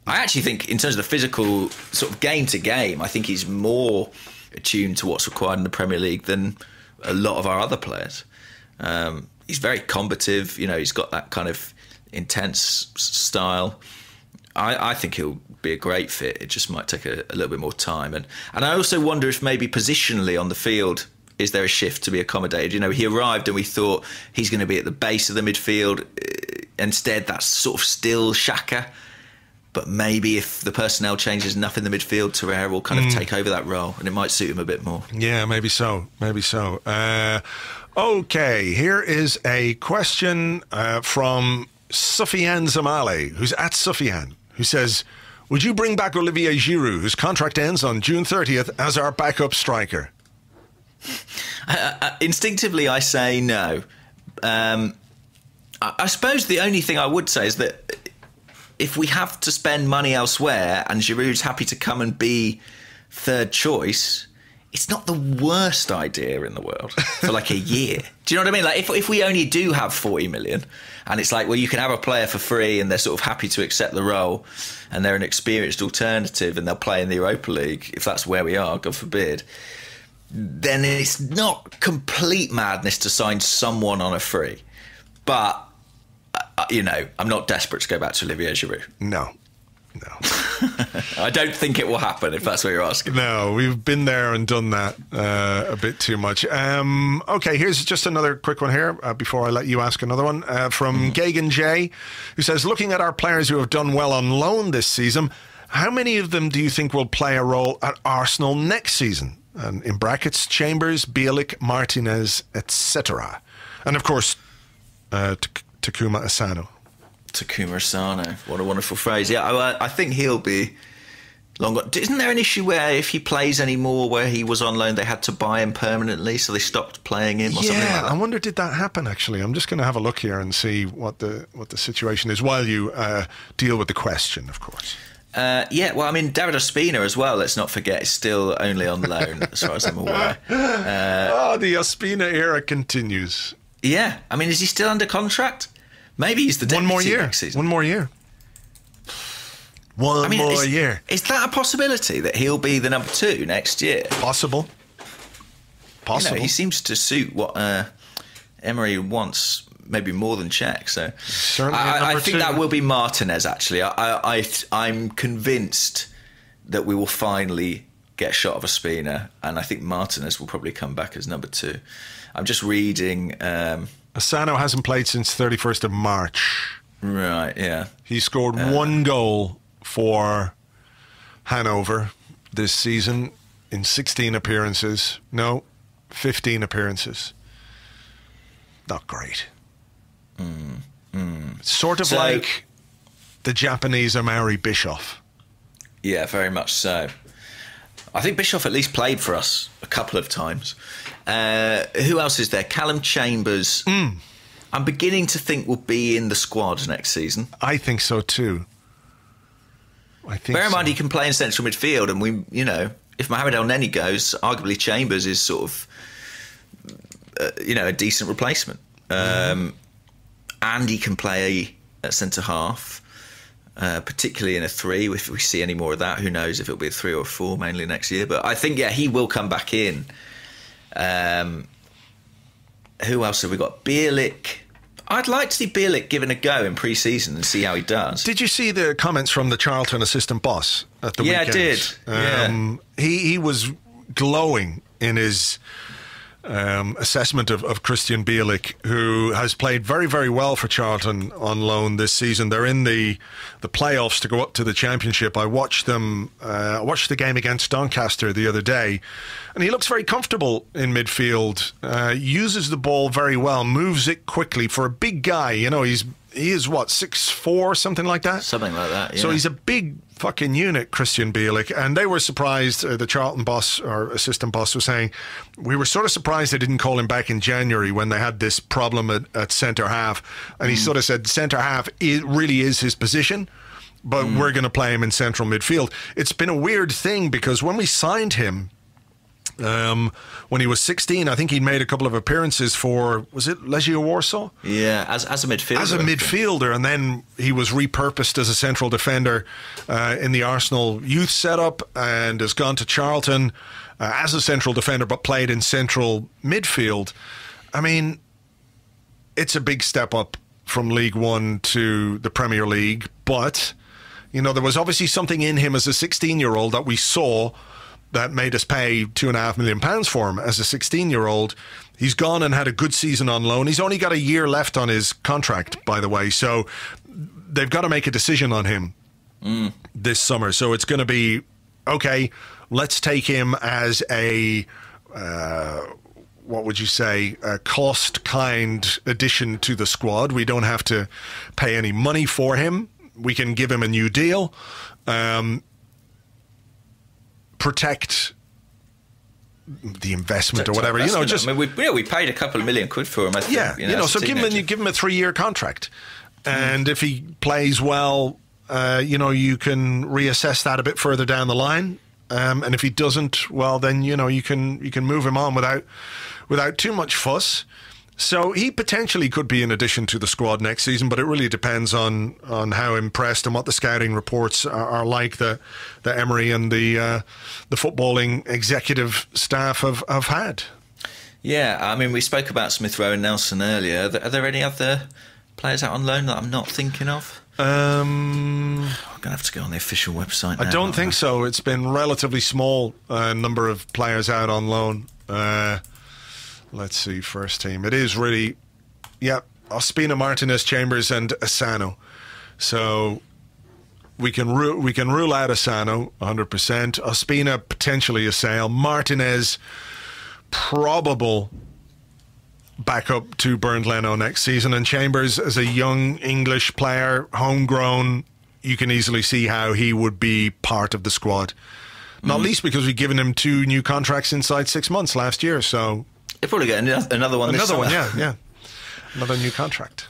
I actually think in terms of the physical sort of game to game, I think he's more attuned to what's required in the Premier League than a lot of our other players. He's very combative. You know, he's got that kind of intense style. I think he'll be a great fit. It just might take a little bit more time. And I also wonder if maybe positionally on the field, is there a shift to be accommodated? You know, he arrived and we thought he's going to be at the base of the midfield. Instead, that's sort of still Xhaka. But maybe if the personnel changes enough in the midfield, Torreira will kind of take over that role, and it might suit him a bit more. Yeah, maybe so. Maybe so. Okay, here is a question from Sufyan Zamale, who's at Sufyan, who says, would you bring back Olivier Giroud, whose contract ends on June 30th, as our backup striker? Instinctively, I say no. I suppose the only thing I would say is that if we have to spend money elsewhere and Giroud's happy to come and be third choice, it's not the worst idea in the world for like a year. Do you know what I mean? Like if we only do have 40 million and it's like, well, you can have a player for free and they're sort of happy to accept the role and they're an experienced alternative and they'll play in the Europa League, if that's where we are, God forbid, then it's not complete madness to sign someone on a free. But you know, I'm not desperate to go back to Olivier Giroud. No. I don't think it will happen, if that's what you're asking. No, we've been there and done that a bit too much. Okay, here's just another quick one here before I let you ask another one. From Gagan J, who says, looking at our players who have done well on loan this season, how many of them do you think will play a role at Arsenal next season? And in brackets, Chambers, Bielik, Martinez, etc. And of course, Takuma Asano. Takuma Asano, what a wonderful phrase. Yeah, I think he'll be Isn't there an issue where if he plays anymore where he was on loan, they had to buy him permanently, so they stopped playing him or something like that? I wonder, did that happen, actually? I'm just going to have a look here and see what the situation is while you deal with the question, of course. Well, I mean, David Ospina as well, let's not forget, is still only on loan, as far as I'm aware. The Ospina era continues. Yeah, I mean, is he still under contract? Maybe he's the deputy next season. One more year. One more year. Is that a possibility that he'll be the number 2 next year? Possible. You know, he seems to suit what Emery wants, maybe more than Cech. So I think that will be Martinez. Actually, I'm convinced that we will finally get a shot of Ospina, and I think Martinez will probably come back as number 2. I'm just reading. Asano hasn't played since 31st of March. Right. Yeah. He scored 1 goal for Hanover this season in 16 appearances. No, 15 appearances. Not great. Sort of like the Japanese Amari Bischoff. Yeah, very much so. I think Bischoff at least played for us a couple of times. Who else is there? Callum Chambers. I'm beginning to think will be in the squad next season. I think so too. Bear in mind he can play in central midfield, and if Mohamed El Neni goes, arguably Chambers is sort of, a decent replacement. And he can play at centre half, particularly in a 3. If we see any more of that, who knows if it'll be a 3 or a 4 mainly next year. But I think he will come back in. Who else have we got? Bielik. I'd like to see Bielik given a go in pre-season and see how he does. Did you see the comments from the Charlton assistant boss at the weekend? Yeah, I did. He was glowing in his assessment of Christian Bielik, who has played very, very well for Charlton on loan this season. They're in the playoffs to go up to the Championship. I watched them. I watched the game against Doncaster the other day, and he looks very comfortable in midfield. Uses the ball very well, moves it quickly for a big guy. He is what, 6'4", something like that? Something like that, yeah. So he's a big fucking unit, Christian Bielik. And they were surprised, the Charlton boss, or assistant boss, was saying, we were sort of surprised they didn't call him back in January when they had this problem at centre-half. And he sort of said centre-half really is his position, but we're going to play him in central midfield. It's been a weird thing because when we signed him, when he was 16, I think he'd made a couple of appearances for, was it Legia Warsaw? Yeah, as a midfielder. As a midfielder, and then he was repurposed as a central defender in the Arsenal youth setup and has gone to Charlton as a central defender but played in central midfield. I mean, it's a big step up from League One to the Premier League, but, there was obviously something in him as a 16-year-old that we saw that made us pay £2.5 million for him as a 16-year-old. He's gone and had a good season on loan. He's only got a year left on his contract, by the way, so they've got to make a decision on him this summer. So it's going to be, okay, let's take him as a, what would you say, a cost-kind addition to the squad. We don't have to pay any money for him. We can give him a new deal. Protect the investment or whatever, we paid a couple of £1 million for him. I think, so give him a 3-year contract, and if he plays well, you can reassess that a bit further down the line, and if he doesn't, well, then you can move him on without too much fuss. So he potentially could be an addition to the squad next season, but it really depends on how impressed and what the scouting reports are like the Emery and the footballing executive staff have had. Yeah, I mean, we spoke about Smith Rowe and Nelson earlier. Are there any other players out on loan that I'm not thinking of? I'm going to have to go on the official website now. I don't think so. It's been relatively small number of players out on loan. Let's see, first team. It is really, Ospina, Martinez, Chambers, and Asano. So we can rule out Asano 100%. Ospina potentially a sale. Martinez probable back up to Bernd Leno next season, and Chambers as a young English player, homegrown, you can easily see how he would be part of the squad. Not least because we've given him 2 new contracts inside 6 months last year. So He'll probably get another one this summer. Yeah. Another new contract.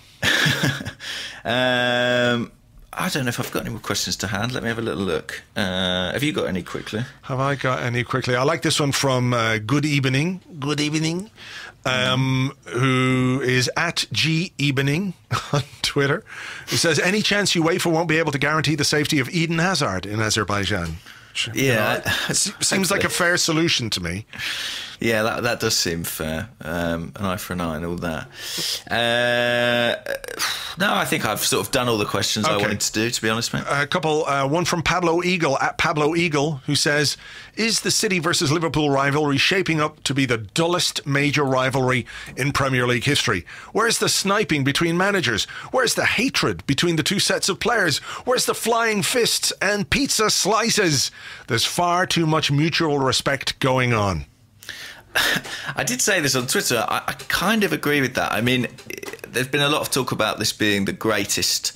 I don't know if I've got any more questions to hand. Let me have a little look. Have you got any quickly? Have I got any quickly? I like this one from Good Evening. Good Evening. Who is at G Evening on Twitter. He says, any chance UEFA won't be able to guarantee the safety of Eden Hazard in Azerbaijan? Yeah. Seems like a fair solution to me. Yeah, that does seem fair. An eye for an eye and all that. No, I think I've sort of done all the questions I wanted to do, to be honest, mate. A couple. One from Pablo Eagle, at Pablo Eagle, who says, is the City versus Liverpool rivalry shaping up to be the dullest major rivalry in Premier League history? Where's the sniping between managers? Where's the hatred between the 2 sets of players? Where's the flying fists and pizza slices? There's far too much mutual respect going on. I did say this on Twitter. I kind of agree with that. I mean, there's been a lot of talk about this being the greatest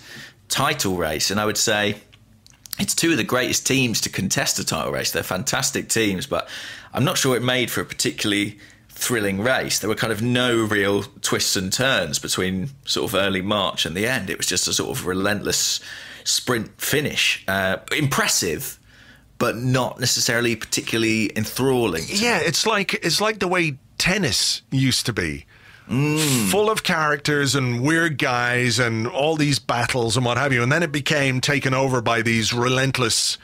title race, and I would say it's 2 of the greatest teams to contest a title race. They're fantastic teams, but I'm not sure it made for a particularly thrilling race. There were kind of no real twists and turns between sort of early March and the end. It was just a sort of relentless sprint finish. Impressive, but not necessarily particularly enthralling. Yeah, it's like the way tennis used to be. Full of characters and weird guys and all these battles and what have you. And then it became taken over by these relentless,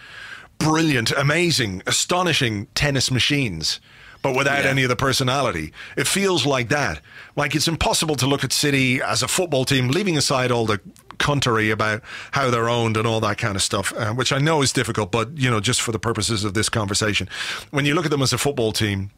brilliant, amazing, astonishing tennis machines, but without any of the personality. It feels like that. Like it's impossible to look at City as a football team, leaving aside all the cuntery about how they're owned and all that kind of stuff, which I know is difficult, but, you know, just for the purposes of this conversation, when you look at them as a football team,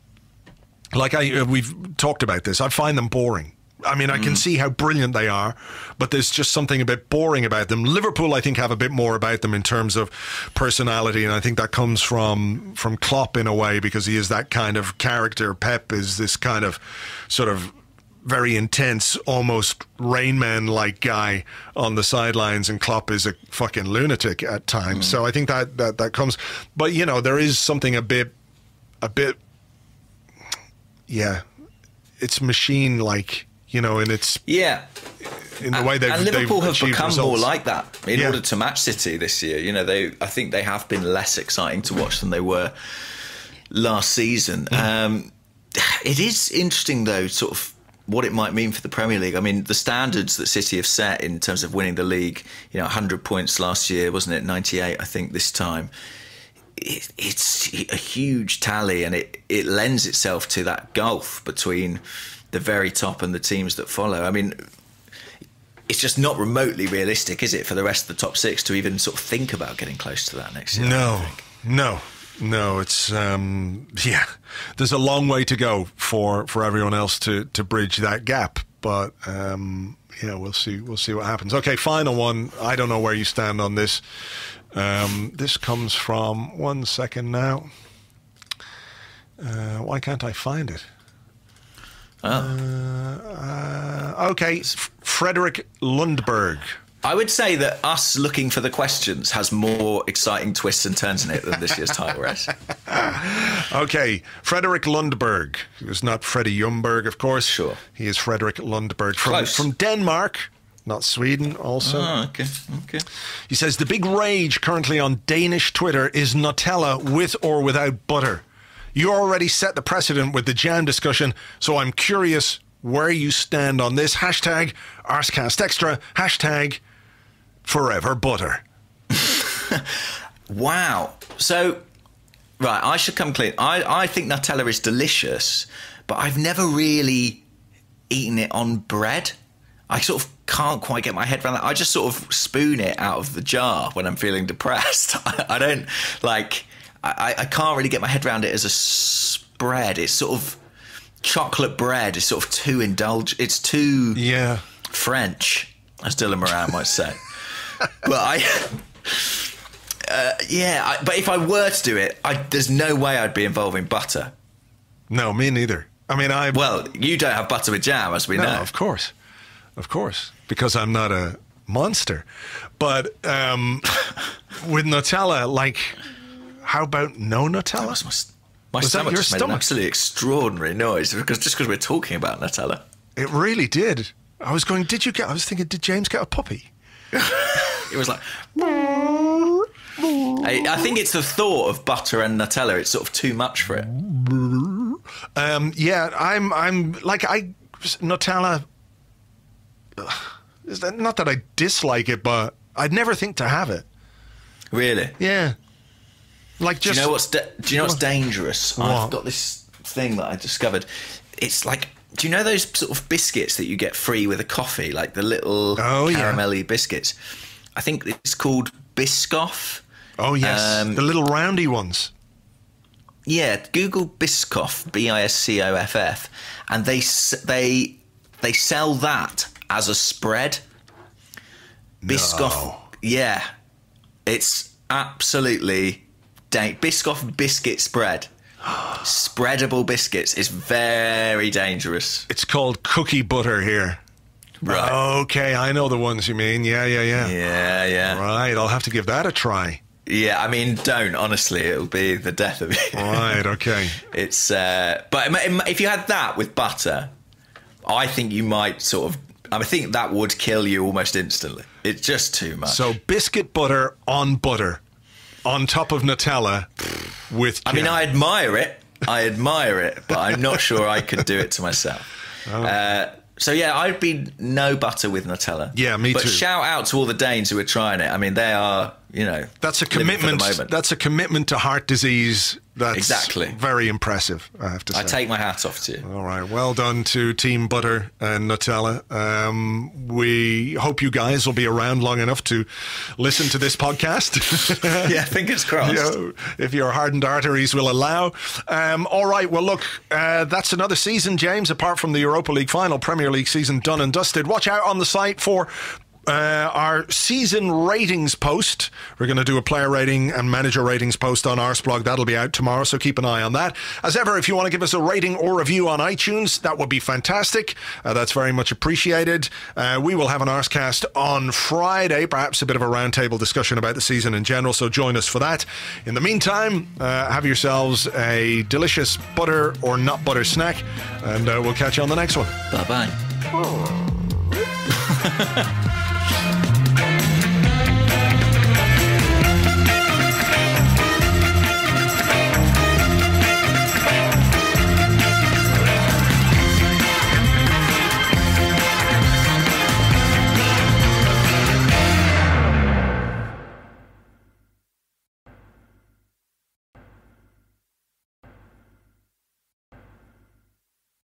like we've talked about this, I find them boring. I mean, I can see how brilliant they are, but there's just something a bit boring about them. Liverpool, I think, have a bit more about them in terms of personality, and I think that comes from Klopp in a way, because he is that kind of character. Pep is this kind of sort of very intense, almost Rain Man-like guy on the sidelines, and Klopp is a fucking lunatic at times. So I think that comes. But, you know, there is something a bit, yeah, it's machine-like, you know, and it's in the way they've and Liverpool have become results. more like that in order to match City this year. You know, I think they have been less exciting to watch than they were last season. It is interesting, though, sort of what it might mean for the Premier League. I mean, the standards that City have set in terms of winning the league, you know, 100 points last year, wasn't it? 98, I think, this time. It's a huge tally, and it lends itself to that gulf between the very top and the teams that follow. I mean, it's just not remotely realistic, is it, for the rest of the top 6 to even sort of think about getting close to that next year? No, it's there's a long way to go for everyone else to bridge that gap, but we'll see what happens. Okay, final one. I don't know where you stand on this. This comes from, one second now. Why can't I find it? Okay, Frederick Lundberg. I would say that us looking for the questions has more exciting twists and turns in it than this year's title race. Okay, Frederick Lundberg. He was not Freddie Ljungberg, of course. Sure. He is Frederick Lundberg from Denmark, not Sweden, also. Oh, okay. He says, the big rage currently on Danish Twitter is Nutella with or without butter. You already set the precedent with the jam discussion, so I'm curious where you stand on this. Hashtag Arsecast Extra. Hashtag Forever Butter. Wow. So, right, I should come clean. I think Nutella is delicious, but I've never really eaten it on bread. I sort of can't quite get my head around that. I just sort of spoon it out of the jar when I'm feeling depressed. I don't, like, I can't really get my head around it as a spread. It's sort of, chocolate bread is sort of too indulgent. It's too French, as Dylan Moran might say. But but if I were to do it, there's no way I'd be involving butter. No, me neither. I mean, well, you don't have butter with jam, as we know. Of course, because I'm not a monster. But with Nutella, like, how about no Nutella? My Was that stomach your just made an stomach? absolutely extraordinary noise just because we're talking about Nutella. It really did. I was going, I was thinking, did James get a puppy? It was like... I think it's the thought of butter and Nutella. It's sort of too much for it. Yeah, I'm like, Nutella, not that I dislike it, but I'd never think to have it. Really? Yeah. Like, just... Do you know what's dangerous? What? I've got this thing that I discovered. It's like... Do you know those sort of biscuits that you get free with a coffee? Like the little caramelly biscuits? I think it's called Biscoff. Oh, yes. The little roundy ones. Yeah, Google Biscoff, Biscoff, and they sell that as a spread. Biscoff, No. yeah, it's absolutely Biscoff biscuit spread. Spreadable biscuits is very dangerous. It's called cookie butter here. Right. Okay, I know the ones you mean. Yeah. Yeah. Right, I'll have to give that a try. Yeah, I mean, don't, honestly, it'll be the death of you. Right, okay. It's, but if you had that with butter, I think you might I think that would kill you almost instantly. It's just too much. So biscuit butter on top of Nutella with... I mean, I admire it, but I'm not sure I could do it to myself. So yeah, I'd be no butter with Nutella. Yeah, me too. But shout out to all the Danes who are trying it. I mean, they are, that's a commitment. That's a commitment to heart disease. That's exactly very impressive, I have to say. I take my hat off to you. All right, well done to Team Butter and Nutella. We hope you guys will be around long enough to listen to this podcast. Yeah, fingers crossed. If your hardened arteries will allow. All right, well, look, that's another season, James, apart from the Europa League final, Premier League season done and dusted. Watch out on the site for... our season ratings post. We're going to do a player rating and manager ratings post on Arseblog. That'll be out tomorrow, so keep an eye on that. As ever, if you want to give us a rating or review on iTunes, that would be fantastic. That's very much appreciated. We will have an Arsecast on Friday, perhaps a bit of a roundtable discussion about the season in general, so join us for that. In the meantime, have yourselves a delicious butter or not butter snack, and we'll catch you on the next one. Bye-bye.